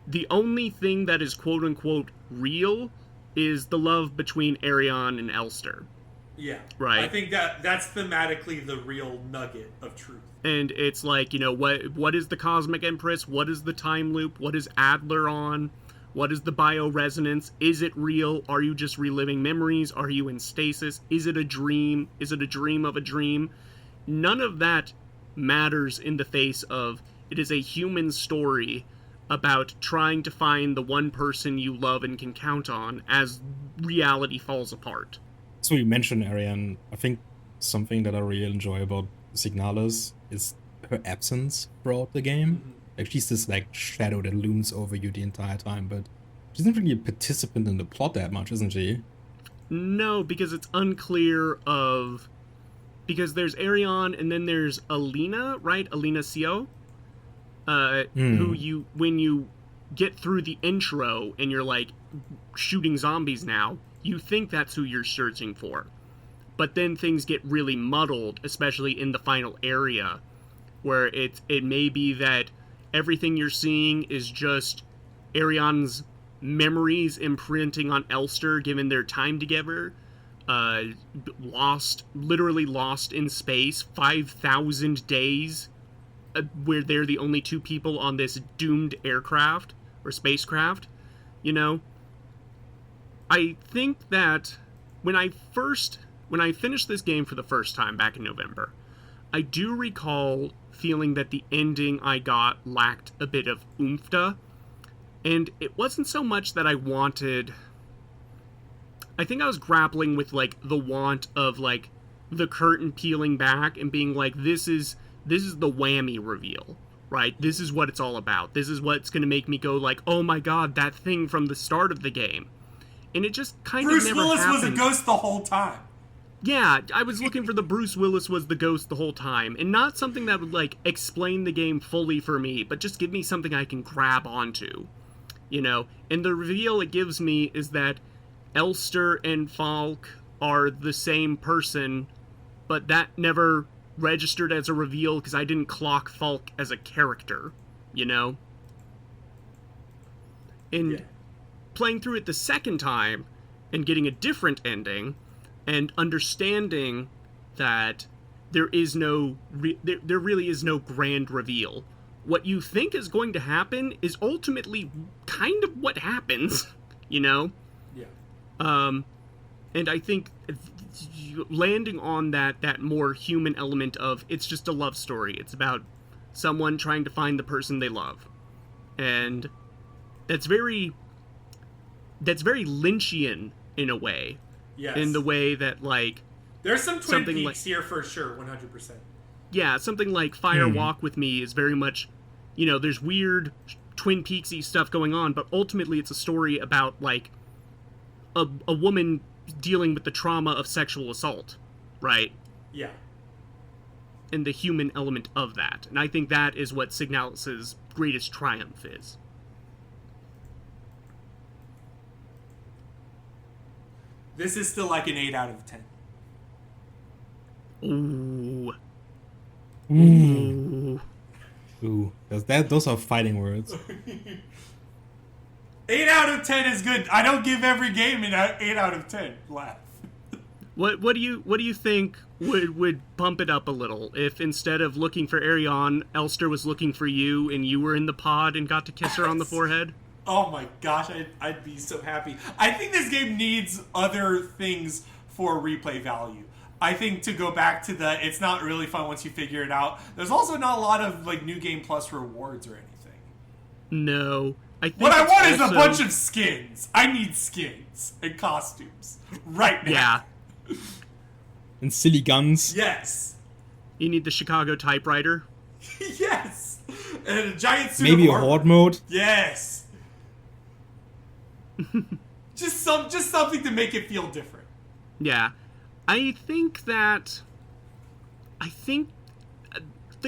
the only thing that is quote unquote real is the love between Arion and Elster. Yeah. Right. I think that's thematically the real nugget of truth. And it's like, you know, what is the Cosmic Empress? What is the time loop? What is Adler on? What is the bioresonance? Is it real? Are you just reliving memories? Are you in stasis? Is it a dream? Is it a dream of a dream? None of that matters in the face of it is a human story about trying to find the one person you love and can count on as reality falls apart. So you mentioned Ariane. I think something that I really enjoy about Signalis is her absence throughout the game. Mm-hmm. Like, she's this like shadow that looms over you the entire time, but she's not really a participant in the plot that much, isn't she? No, because it's unclear of... Because there's Ariane, and then there's Alina, right? Alina Sio? Who you... When you get through the intro, and you're like, shooting zombies now, you think that's who you're searching for. But then things get really muddled, especially in the final area, where it may be that everything you're seeing is just Ariane's memories imprinting on Elster given their time together. Literally lost in space, 5,000 days, where they're the only two people on this doomed aircraft, or spacecraft, you know? I think that when I finished this game for the first time back in November, I do recall feeling that the ending I got lacked a bit of oomph-ta, and it wasn't so much that I wanted... I think I was grappling with, like, the want of, like, the curtain peeling back and being like, this is the whammy reveal, right? This is what it's all about. This is what's going to make me go like, oh my god, that thing from the start of the game. And it just kind of never happened. Bruce Willis was a ghost the whole time. Yeah, I was looking for the Bruce Willis was the ghost the whole time, and not something that would, like, explain the game fully for me, but just give me something I can grab onto, you know? And the reveal it gives me is that Elster and Falk are the same person, but that never registered as a reveal because I didn't clock Falk as a character, you know? And playing through it the second time and getting a different ending and understanding that there really is no grand reveal. What you think is going to happen is ultimately kind of what happens, you know? Yeah. And I think landing on that more human element of it's just a love story. It's about someone trying to find the person they love. And that's very... that's very Lynchian in a way. Yes. In the way that, like... There's some Twin something Peaks like, here for sure, 100%. Yeah, something like Fire Walk with Me is very much, you know, there's weird Twin Peaksy stuff going on, but ultimately it's a story about, like, a woman dealing with the trauma of sexual assault, right? Yeah. And the human element of that. And I think that is what Signalis' greatest triumph is. This is still like an 8 out of 10. Ooh. Ooh. Ooh. Those are fighting words. 8 out of 10 is good. I don't give every game an 8 out of 10. Laugh. What do you think would bump it up a little if instead of looking for Arion, Elster was looking for you and you were in the pod and got to kiss her on the forehead? Oh my gosh, I'd be so happy. I think this game needs other things for replay value. I think to go back to it's not really fun once you figure it out. There's also not a lot of like New Game Plus rewards or anything. No. What I want is a bunch of skins. I need skins and costumes right now. Yeah. And silly guns. Yes. You need the Chicago typewriter. Yes. And a giant suit Maybe of a armor. horde mode. Yes. just something to make it feel different. Yeah. I think the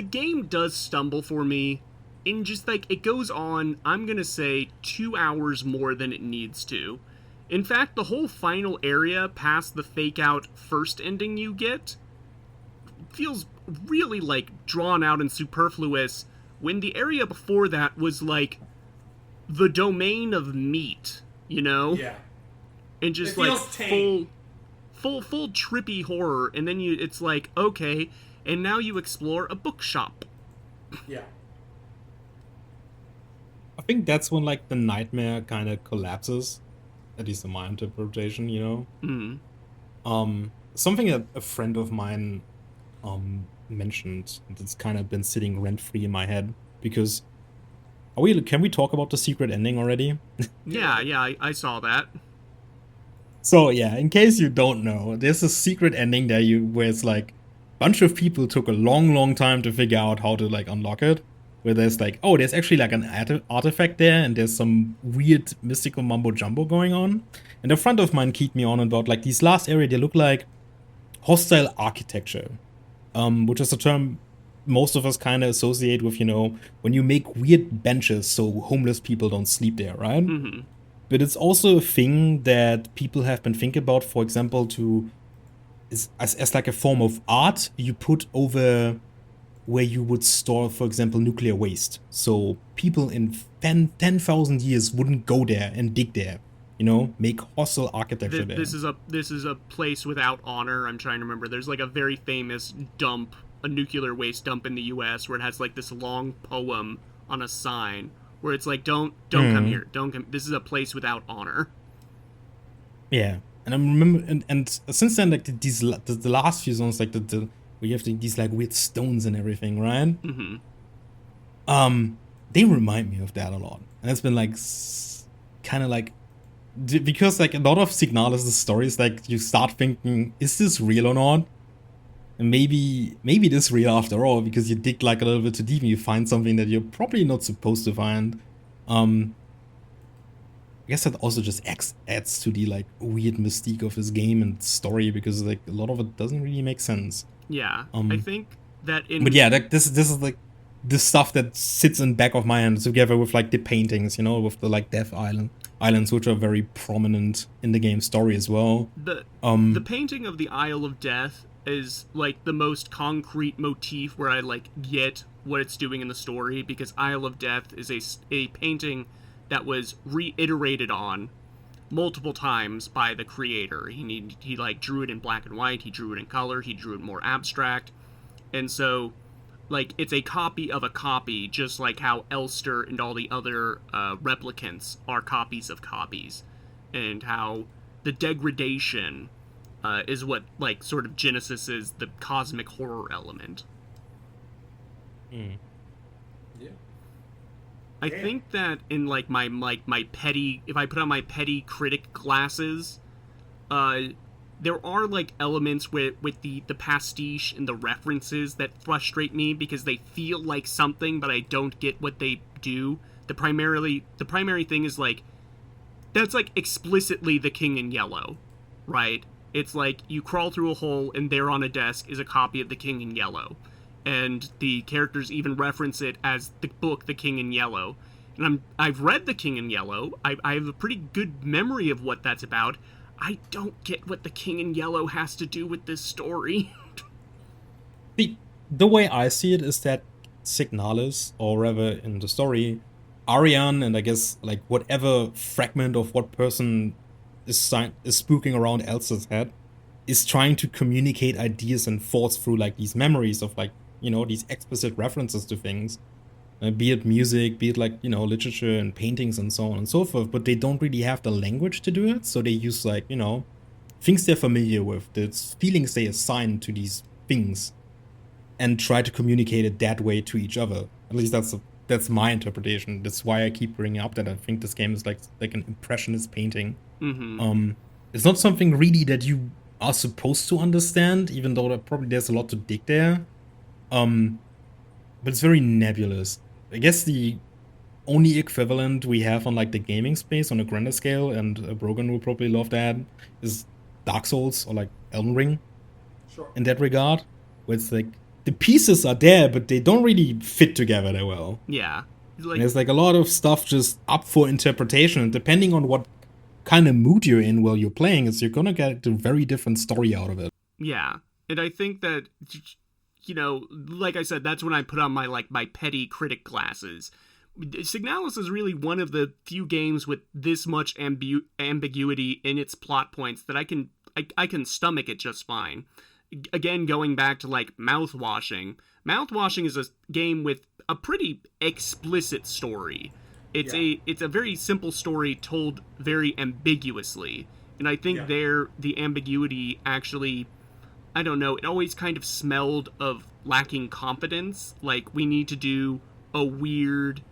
game does stumble for me in just like it goes on, I'm going to say 2 hours more than it needs to. In fact, the whole final area past the fake out first ending you get feels really like drawn out and superfluous when the area before that was like the domain of meat, you know? Yeah. And just it like tame. full trippy horror, and then it's like, okay, and now you explore a bookshop. Yeah. I think that's when like the nightmare kind of collapses. At least in my interpretation, you know? Something that a friend of mine mentioned that's kind of been sitting rent-free in my head, because can we talk about the secret ending already? Yeah, I saw that. So yeah, in case you don't know, there's a secret ending where it's like a bunch of people took a long time to figure out how to like unlock it. Where there's like, oh, there's actually like an artifact there, and there's some weird mystical mumbo jumbo going on. And a friend of mine keyed me on about like these last area, they look like hostile architecture, which is a term most of us kind of associate with, you know, when you make weird benches so homeless people don't sleep there, right? Mm-hmm. But it's also a thing that people have been thinking about, for example, as like a form of art you put over where you would store, for example, nuclear waste. So people in 10,000 years wouldn't go there and dig there, you know, make hostile architecture there. This is a place without honor. I'm trying to remember. There's like a very famous dump, a nuclear waste dump in the U.S. where it has like this long poem on a sign where it's like, don't come here, don't come. This is a place without honor. Yeah, and I remember, and since then, like the last few zones, like we have these like weird stones and everything, right? Mm-hmm. They remind me of that a lot, and it's been like kind of like because like a lot of Signalis' stories, like you start thinking, is this real or not? And maybe it is real after all, because you dig like a little bit too deep and you find something that you're probably not supposed to find. I guess that also just adds to the like weird mystique of this game and story, because like a lot of it doesn't really make sense. Yeah, I think that But yeah, like, this is like the stuff that sits in the back of my hand together with like the paintings, you know, with the like Death Islands, which are very prominent in the game story as well. The painting of the Isle of Death is like the most concrete motif where I like get what it's doing in the story, because Isle of Death is a painting that was reiterated on multiple times by the creator. He like drew it in black and white, he drew it in color, he drew it more abstract, and so like it's a copy of a copy, just like how Elster and all the other replicants are copies of copies, and how the degradation is what like sort of Genesis is the cosmic horror element. Yeah. I think that in like my petty, if I put on my petty critic glasses, there are like elements with the pastiche and the references that frustrate me because they feel like something, but I don't get what they do. The primary thing is like that's like explicitly the King in Yellow, right? It's like you crawl through a hole and there on a desk is a copy of The King in Yellow. And the characters even reference it as the book The King in Yellow. And I've read The King in Yellow. I have a pretty good memory of what that's about. I don't get what The King in Yellow has to do with this story. The way I see it is that Signalis, or rather in the story, Arian, and I guess like whatever fragment of what person is spooking around Elsa's head, is trying to communicate ideas and thoughts through like these memories of like, these explicit references to things, be it music, be it like, literature and paintings and so on and so forth, but they don't really have the language to do it, so they use like, things they're familiar with, the feelings they assign to these things, and try to communicate it that way to each other. At least that's my interpretation. That's why I keep bringing up that I think this game is like an impressionist painting. Mm-hmm. It's not something really that you are supposed to understand, even though there's a lot to dig there. But it's very nebulous. I guess the only equivalent we have on like the gaming space on a grander scale, and Brogan will probably love that, is Dark Souls or like Elden Ring. Sure. In that regard, where it's like the pieces are there, but they don't really fit together that well. Yeah. There's like a lot of stuff just up for interpretation, and depending on what kind of mood you're in while you're playing, you're gonna get a very different story out of it. Yeah, and I think that, like I said, that's when I put on my petty critic glasses. Signalis is really one of the few games with this much ambiguity in its plot points that I can stomach it just fine. Again, going back to like Mouthwashing is a game with a pretty explicit story. It's a very simple story told very ambiguously, and I think the ambiguity actually, I don't know, it always kind of smelled of lacking confidence. Like, we need to do a weird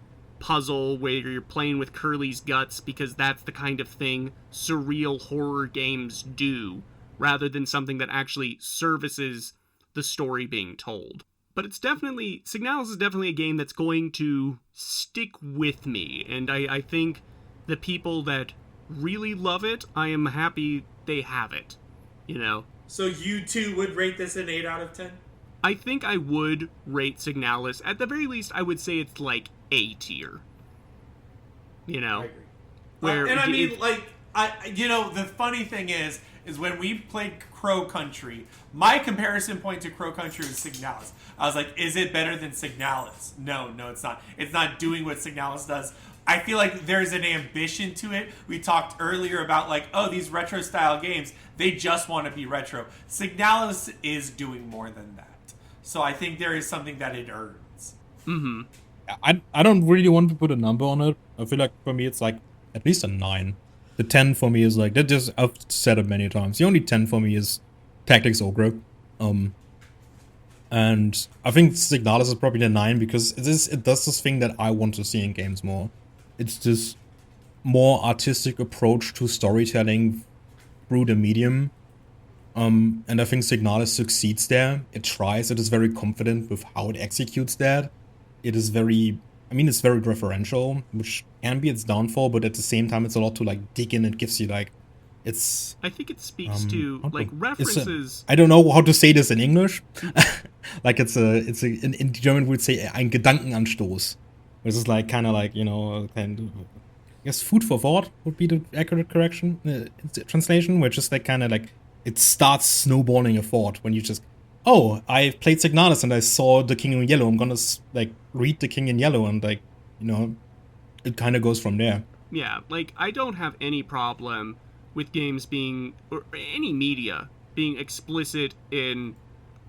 puzzle where you're playing with Curly's guts because that's the kind of thing surreal horror games do, rather than something that actually services the story being told. But Signalis is definitely a game that's going to stick with me, and I think the people that really love it, I am happy they have it, So you too would rate this an 8 out of 10? I think I would rate Signalis. At the very least, I would say it's like A tier. I agree. Where and I mean, the funny thing is when we played Crow Country, my comparison point to Crow Country was Signalis. I was like, is it better than Signalis? No, it's not. It's not doing what Signalis does. I feel like there's an ambition to it. We talked earlier about like, these retro style games, they just want to be retro. Signalis is doing more than that. So I think there is something that it earns. Mm-hmm. I don't really want to put a number on it. I feel like for me it's like at least a 9. The 10 for me is like, I've said it many times. The only 10 for me is Tactics Ogre. And I think Signalis is probably the 9 because it does this thing that I want to see in games more. It's this more artistic approach to storytelling through the medium. And I think Signalis succeeds there. It tries. It is very confident with how it executes that. It's very referential, which can be its downfall, but at the same time, it's a lot to like dig in. It gives you like, I think it speaks to like references. I don't know how to say this in English. Like in German we'd say ein Gedankenanstoß, which is like kind of like kind of, I guess food for thought would be the accurate translation, which is like kind of like it starts snowballing a thought when you just, I played Signalis and I saw The King in Yellow. I'm gonna like read The King in Yellow, and like it kind of goes from there. Yeah, like I don't have any problem with games being, or any media being explicit in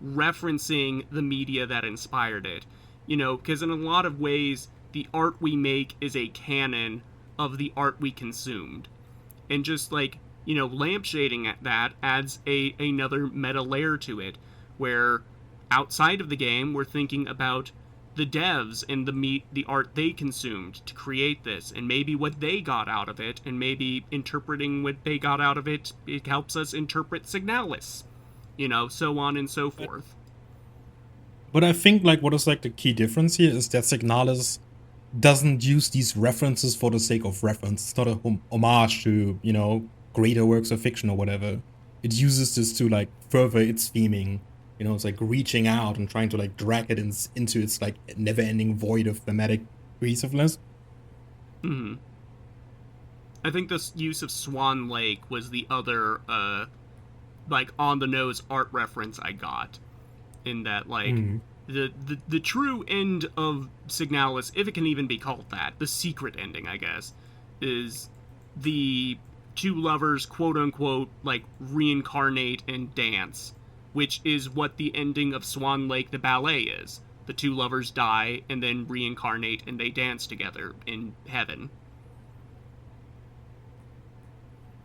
referencing the media that inspired it. Because in a lot of ways, the art we make is a canon of the art we consumed. And just like, lampshading at that adds another meta layer to it, where outside of the game, we're thinking about the devs and the art they consumed to create this, and maybe what they got out of it, and maybe interpreting what they got out of it, it helps us interpret Signalis, so on and so forth. But I think like what is like the key difference here is that Signalis doesn't use these references for the sake of reference. It's not a homage to, greater works of fiction or whatever. It uses this to like further its theming. It's like reaching out and trying to like drag it into its like never-ending void of thematic cohesiveness. Mm-hmm. I think the use of Swan Lake was the other like on-the-nose art reference I got. In that, like, the true end of Signalis, if it can even be called that, the secret ending, I guess, is the two lovers, quote-unquote, like, reincarnate and dance, which is what the ending of Swan Lake the ballet is. The two lovers die and then reincarnate and they dance together in heaven.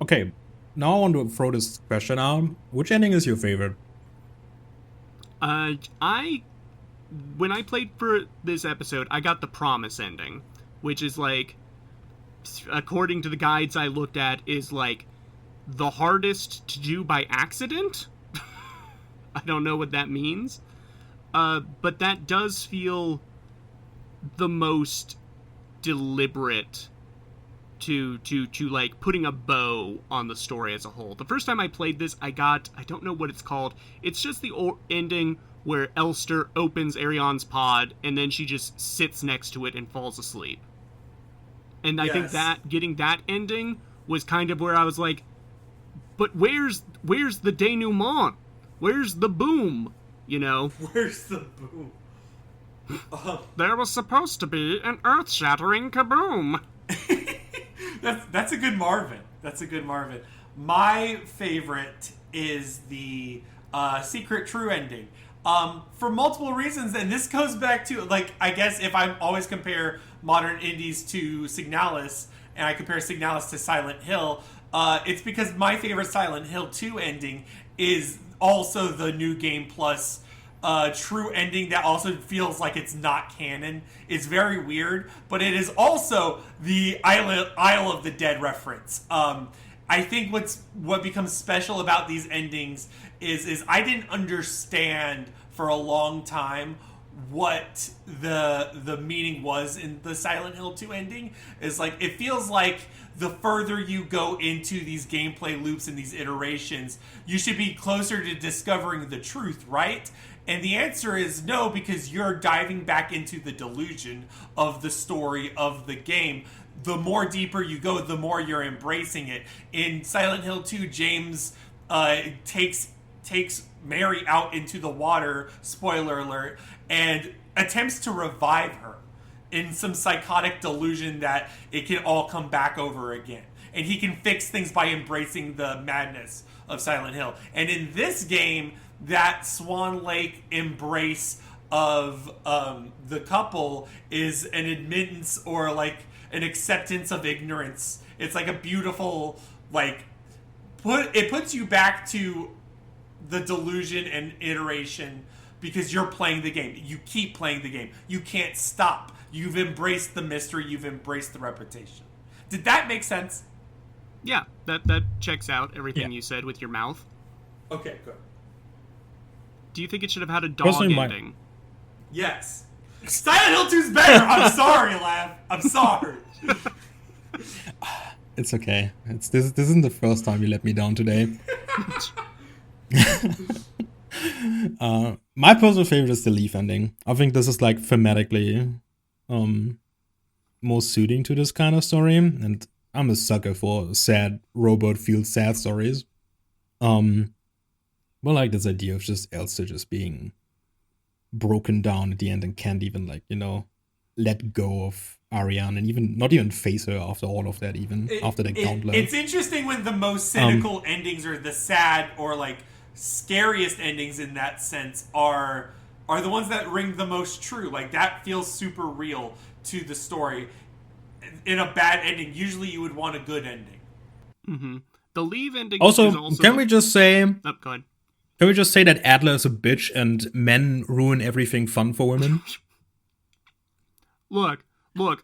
Okay, now I want to throw this question out. Which ending is your favorite? When I played for this episode, I got the promise ending, which is like, according to the guides I looked at, is like the hardest to do by accident. I don't know what that means. But that does feel the most deliberate to like putting a bow on the story as a whole. The first time I played this, I don't know what it's called. It's just the ending where Elster opens Arion's pod and then she just sits next to it and falls asleep. And I think that getting that ending was kind of where I was like, but where's the denouement? Where's the boom? Where's the boom? There was supposed to be an earth-shattering kaboom. That's a good Marvin. My favorite is the secret true ending. For multiple reasons, and this goes back to, like, I guess if I always compare modern indies to Signalis, and I compare Signalis to Silent Hill, it's because my favorite Silent Hill 2 ending is also the New Game Plus true ending that also feels like it's not canon. It's very weird, but it is also the Isle of the Dead reference. I think what becomes special about these endings is I didn't understand for a long time what the meaning was in the Silent Hill 2 ending. Is like, it feels like the further you go into these gameplay loops and these iterations, you should be closer to discovering the truth, right? And the answer is no, because you're diving back into the delusion of the story of the game. The more deeper you go, the more you're embracing it. In Silent Hill 2, James takes Mary out into the water, spoiler alert, and attempts to revive her in some psychotic delusion that it can all come back over again. And he can fix things by embracing the madness of Silent Hill. And in this game, that Swan Lake embrace of the couple is an admittance, or like an acceptance of ignorance. It's like a beautiful, like, it puts you back to the delusion and iteration because you're playing the game. You keep playing the game. You can't stop. You've embraced the mystery. You've embraced the repetition. Did that make sense? Yeah, that checks out everything you said with your mouth. Okay, good. Do you think it should have had a dog ending? Yes. Silent Hill 2's better! I'm sorry, Lav. I'm sorry. It's okay. This isn't the first time you let me down today. My personal favorite is the Leaf ending. I think this is like thematically more suiting to this kind of story, and I'm a sucker for sad robot fueled sad stories. Well, like this idea of just Elsa just being broken down at the end and can't even, like, let go of Ariane and not even face her after all of that, after the gauntlet. It's interesting when the most cynical endings, or the sad or like scariest endings in that sense, are the ones that ring the most true. Like, that feels super real to the story. In a bad ending, usually you would want a good ending. Mm-hmm. The Leave ending also, is also... Can we just say... Oh, go ahead. Can we just say that Adler is a bitch and men ruin everything fun for women? Look,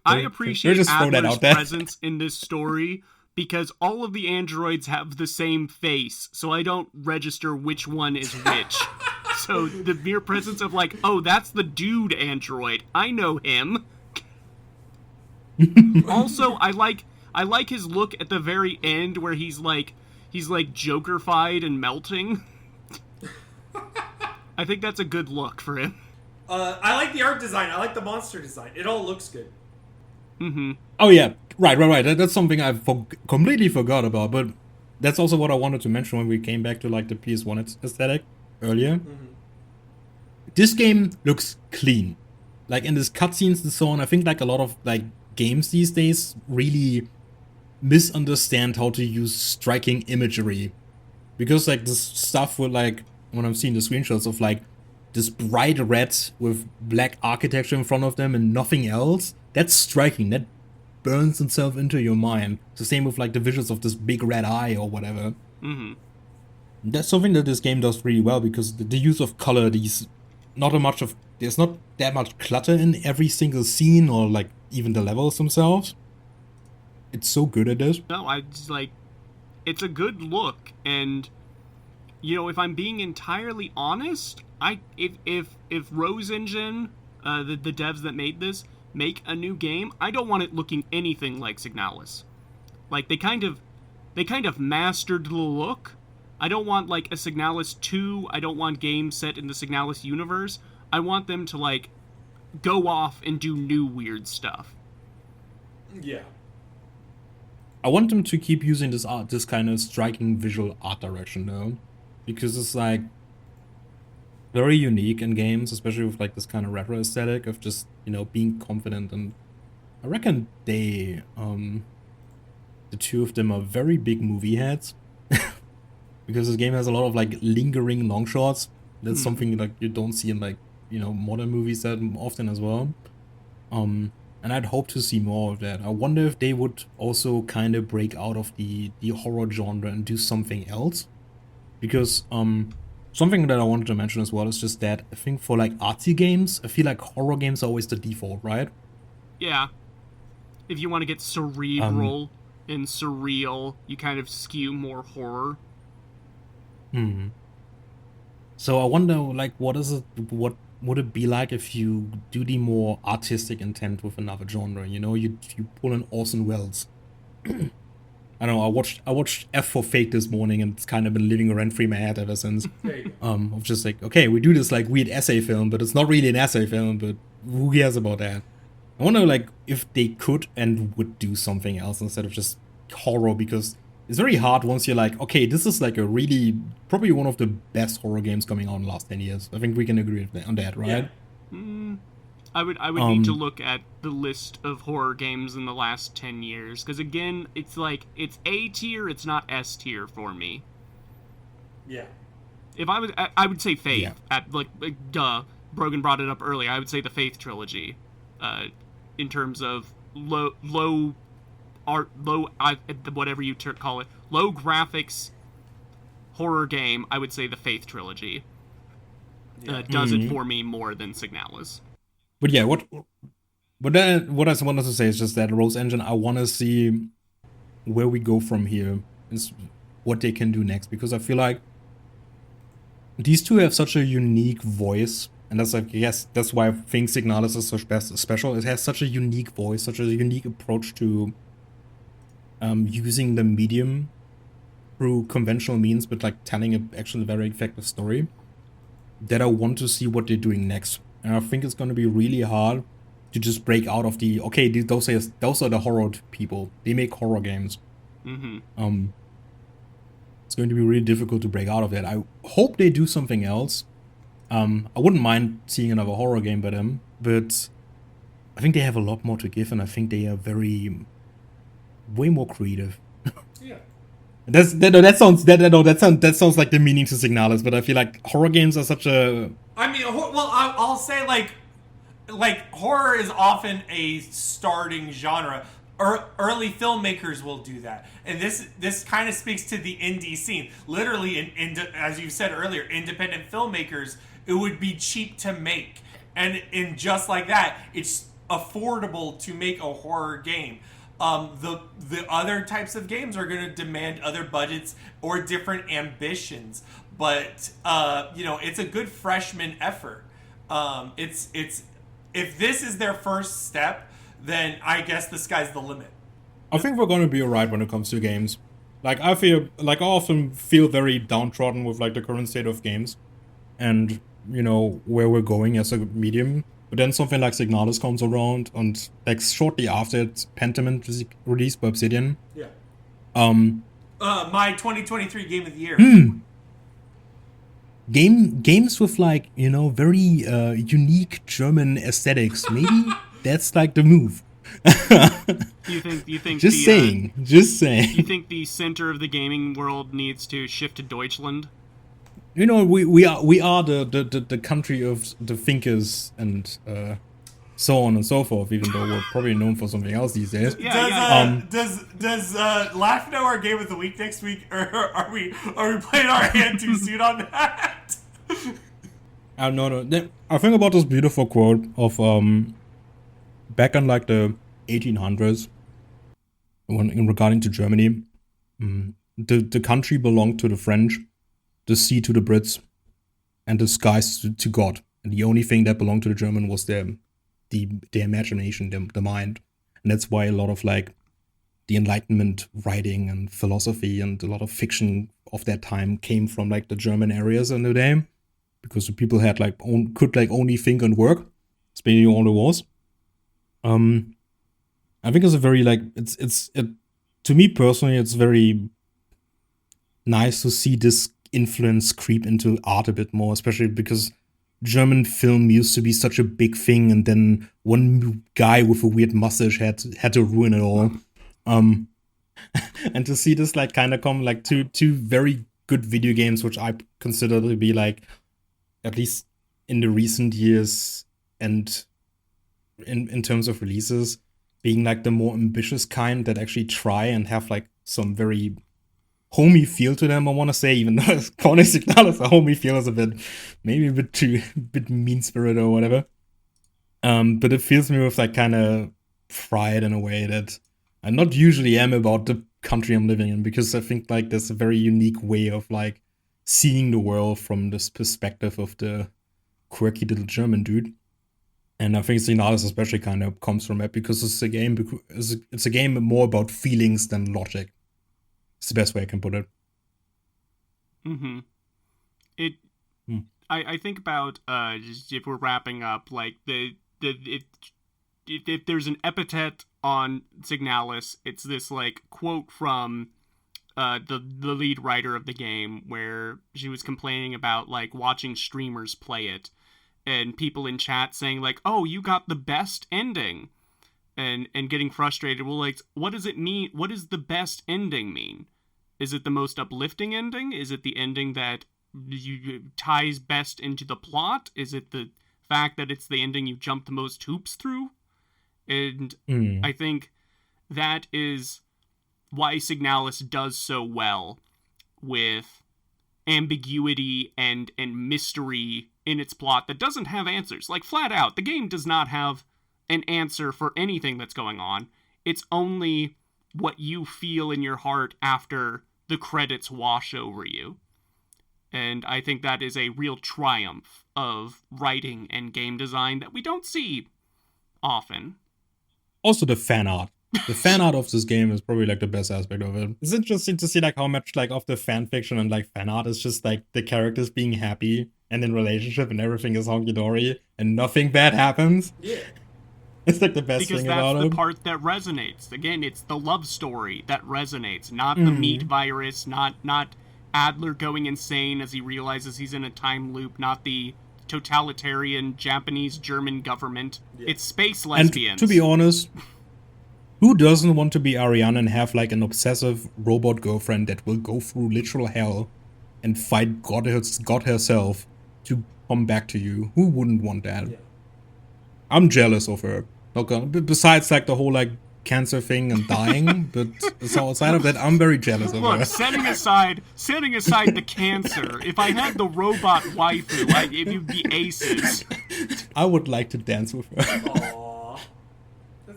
I appreciate just throw that Adler's out there. presence in this story because all of the androids have the same face, so I don't register which one is which. So the mere presence of like, oh, that's the dude android. I know him. Also, I like his look at the very end where he's like Joker-fied and melting. I think that's a good look for him. I like the art design. I like the monster design. It all looks good. Mm-hmm. Oh yeah, right. That's something I completely forgot about, but that's also what I wanted to mention when we came back to like the PS1 aesthetic earlier. Mm-hmm. This game looks clean, like in this cutscenes and so on. I think like a lot of like games these days really misunderstand how to use striking imagery, because like this stuff with like when I'm seeing the screenshots of like this bright red with black architecture in front of them and nothing else, that's striking. That burns itself into your mind. It's the same with like the visuals of this big red eye or whatever. Mm-hmm. That's something that this game does really well, because the use of color, there's not that much clutter in every single scene or like even the levels themselves. It's so good at this. No, I just like, it's a good look, and you know, if I'm being entirely honest, if Rose Engine, the devs that made this, make a new game, I don't want it looking anything like Signalis. Like they kind of mastered the look. I don't want like a Signalis 2. I don't want games set in the Signalis universe. I want them to like go off and do new weird stuff. Yeah. I want them to keep using this kind of striking visual art direction though, because it's like very unique in games, especially with like this kind of retro aesthetic of just, you know, being confident. And I reckon the two of them are very big movie heads, because this game has a lot of like lingering long shots. That's something like you don't see in like, you know, modern movies that often as well. And I'd hope to see more of that. I wonder if they would also kind of break out of the horror genre and do something else. Because something that I wanted to mention as well is just that I think for like artsy games, I feel like horror games are always the default, right? Yeah. If you want to get cerebral and surreal, you kind of skew more horror. So I wonder, like, what would it be like if you do the more artistic intent with another genre? You know, you pull an Orson Welles. I don't know. I watched F for Fake this morning, and it's kind of been living rent free in my head ever since. Of just like, okay, we do this like weird essay film, but it's not really an essay film. But who cares about that? I wonder like if they could and would do something else instead of just horror, because it's very hard once you're like, okay, this is like a really probably one of the best horror games coming out in the last 10 years. I think we can agree on that, right? Yeah. I would need to look at the list of horror games in the last 10 years, because again, it's like, it's A tier, it's not S tier for me. Yeah. If I would say Faith. Yeah. At like duh, Brogan brought it up earlier. I would say the Faith trilogy, in terms of low art, whatever you call it, low graphics horror game. I would say the Faith trilogy does it for me more than Signalis. But yeah, what I wanted to say is just that Rose Engine, I want to see where we go from here, is what they can do next, because I feel like these two have such a unique voice, and that's like, yes, that's why I think Signalis is so special. It has such a unique voice, such a unique approach to using the medium through conventional means, but like telling a actually very effective story, that I want to see what they're doing next. And I think it's going to be really hard to just break out of the, okay, those are the horror people. They make horror games. It's going to be really difficult to break out of that. I hope they do something else. I wouldn't mind seeing another horror game by them, but I think they have a lot more to give, and I think they are way more creative. Yeah. That sounds like the meaning to Signalis, but I feel like horror games are such a... I mean, well, I'll say like horror is often a starting genre. Early filmmakers will do that, and this kind of speaks to the indie scene. Literally, as you said earlier, independent filmmakers, it would be cheap to make, and in just like that, it's affordable to make a horror game. The other types of games are going to demand other budgets or different ambitions, but it's a good freshman effort. It's if this is their first step, then I guess the sky's the limit. I think we're going to be alright when it comes to games. Like, I often feel very downtrodden with, like, the current state of games. And, where we're going as a medium. But then something like Signalis comes around, and, like, shortly after it's Pentiment released by Obsidian. Yeah. My 2023 Game of the Year. Games with, like, very unique German aesthetics. Maybe that's, like, the move. You think just saying. You think the center of the gaming world needs to shift to Deutschland? We are the country of the thinkers and so on and so forth. Even though we're probably known for something else these days. Does Laugh know our game of the week next week, or are we playing our hand too soon on that? No. I think about this beautiful quote of back in like the 1800s, in regarding to Germany, the country belonged to the French, the sea to the Brits, and the skies to God. And the only thing that belonged to the German was their imagination, the mind. And that's why a lot of like the Enlightenment writing and philosophy and a lot of fiction of that time came from like the German areas in the day, because the people had like could only think and work, especially all the wars. I think it's a very like to me personally, it's very nice to see this influence creep into art a bit more, especially because German film used to be such a big thing, and then one guy with a weird mustache had to ruin it all. And to see this like kind of come like two very good video games, which I consider to be like, at least in the recent years and in terms of releases, being like the more ambitious kind that actually try and have like some very homey feel to them, I want to say, even though calling Signalis a homey feel is maybe a bit mean-spirited or whatever. But it fills me with like kind of pride in a way that I not usually am about the country I'm living in, because I think like there's a very unique way of like seeing the world from this perspective of the quirky little German dude. And I think Signalis especially kind of comes from it, because it's a game more about feelings than logic. It's the best way I can put it. Mm-hmm. I think about just if we're wrapping up, like if there's an epithet on Signalis, it's this like quote from the lead writer of the game, where she was complaining about like watching streamers play it, and people in chat saying like, "Oh, you got the best ending," and getting frustrated. Well, like, what does it mean? What does the best ending mean? Is it the most uplifting ending? Is it the ending that ties best into the plot? Is it the fact that it's the ending you jump the most hoops through? And I think that is why Signalis does so well with ambiguity and mystery in its plot that doesn't have answers. Like, flat out, the game does not have an answer for anything that's going on. It's only what you feel in your heart after the credits wash over you. And I think that is a real triumph of writing and game design that we don't see often. Also the fan art. The fan art of this game is probably like the best aspect of it. It's interesting to see like how much like of the fan fiction and like fan art is just like the characters being happy and in relationship and everything is honky-dory and nothing bad happens. Yeah. It's like the best thing about it. Because that's the part that resonates. Again, it's the love story that resonates, not the meat virus, not Adler going insane as he realizes he's in a time loop, not the totalitarian Japanese-German government. Yeah. It's space lesbians. And to be honest, who doesn't want to be Ariane and have like an obsessive robot girlfriend that will go through literal hell and fight God herself to come back to you? Who wouldn't want that? Yeah. I'm jealous of her. Okay. Besides like the whole like cancer thing and dying, but so outside of that, I'm very jealous of her. Look, setting aside the cancer, if I had the robot waifu, it would be aces. I would like to dance with her. Aww.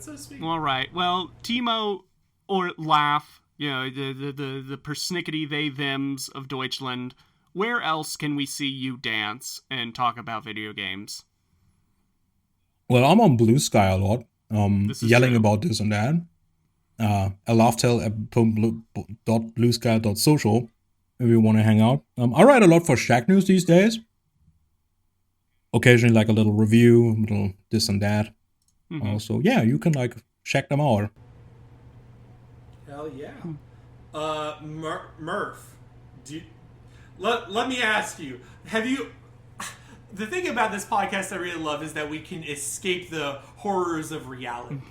That's so sweet. All right. Well, Timo or Laugh, the persnickety they thems of Deutschland. Where else can we see you dance and talk about video games? Well, I'm on Blue Sky a lot, yelling true. about this and that. A laugh tell .bluesky.social if you want to hang out. I write a lot for Shack News these days. Occasionally, like a little review, a little this and that. So yeah, you can like check them out. Hell yeah. Murph, let me ask you, have you... The thing about this podcast I really love is that we can escape the horrors of reality.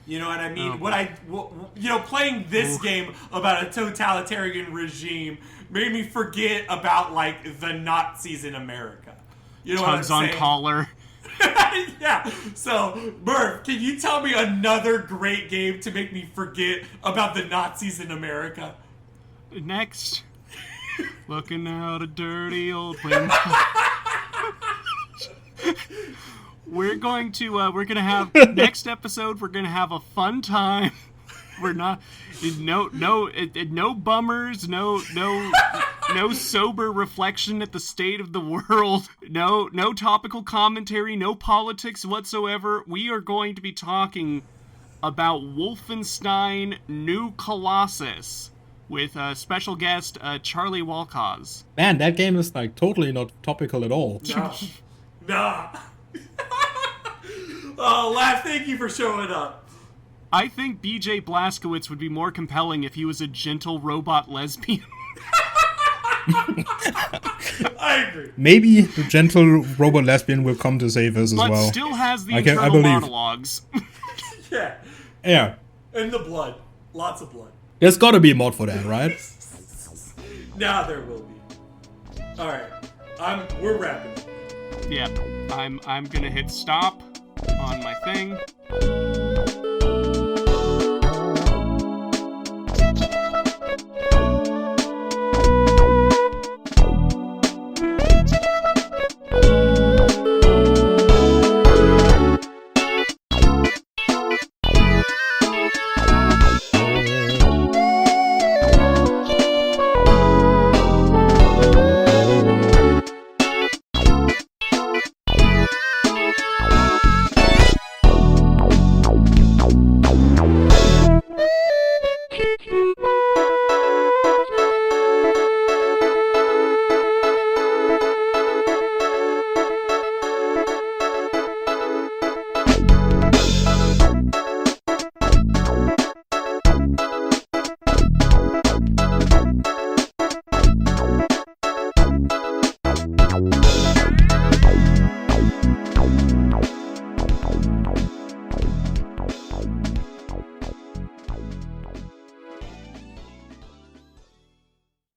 You know what I mean? Playing this game about a totalitarian regime made me forget about, like, the Nazis in America. You know Tugs what I'm on saying? collar. Yeah. So, Murph, can you tell me another great game to make me forget about the Nazis in America? Next. Looking out a dirty old window. We're gonna have next episode. We're gonna have a fun time. We're not no bummers, no sober reflection at the state of the world, no topical commentary, no politics whatsoever. We are going to be talking about Wolfenstein New Colossus with a special guest Charlie Walcaz. Man, that game is like totally not topical at all. Nah. Oh, Laugh, thank you for showing up. I think BJ Blazkowicz would be more compelling if he was a gentle robot lesbian. I agree. Maybe the gentle robot lesbian will come to save us as but well. But still has the I internal believe. monologues. Yeah. Yeah. And the blood. Lots of blood. There's gotta be a mod for that, right? Nah, there will be. Alright. We're wrapping. Yeah. I'm gonna hit stop on my thing.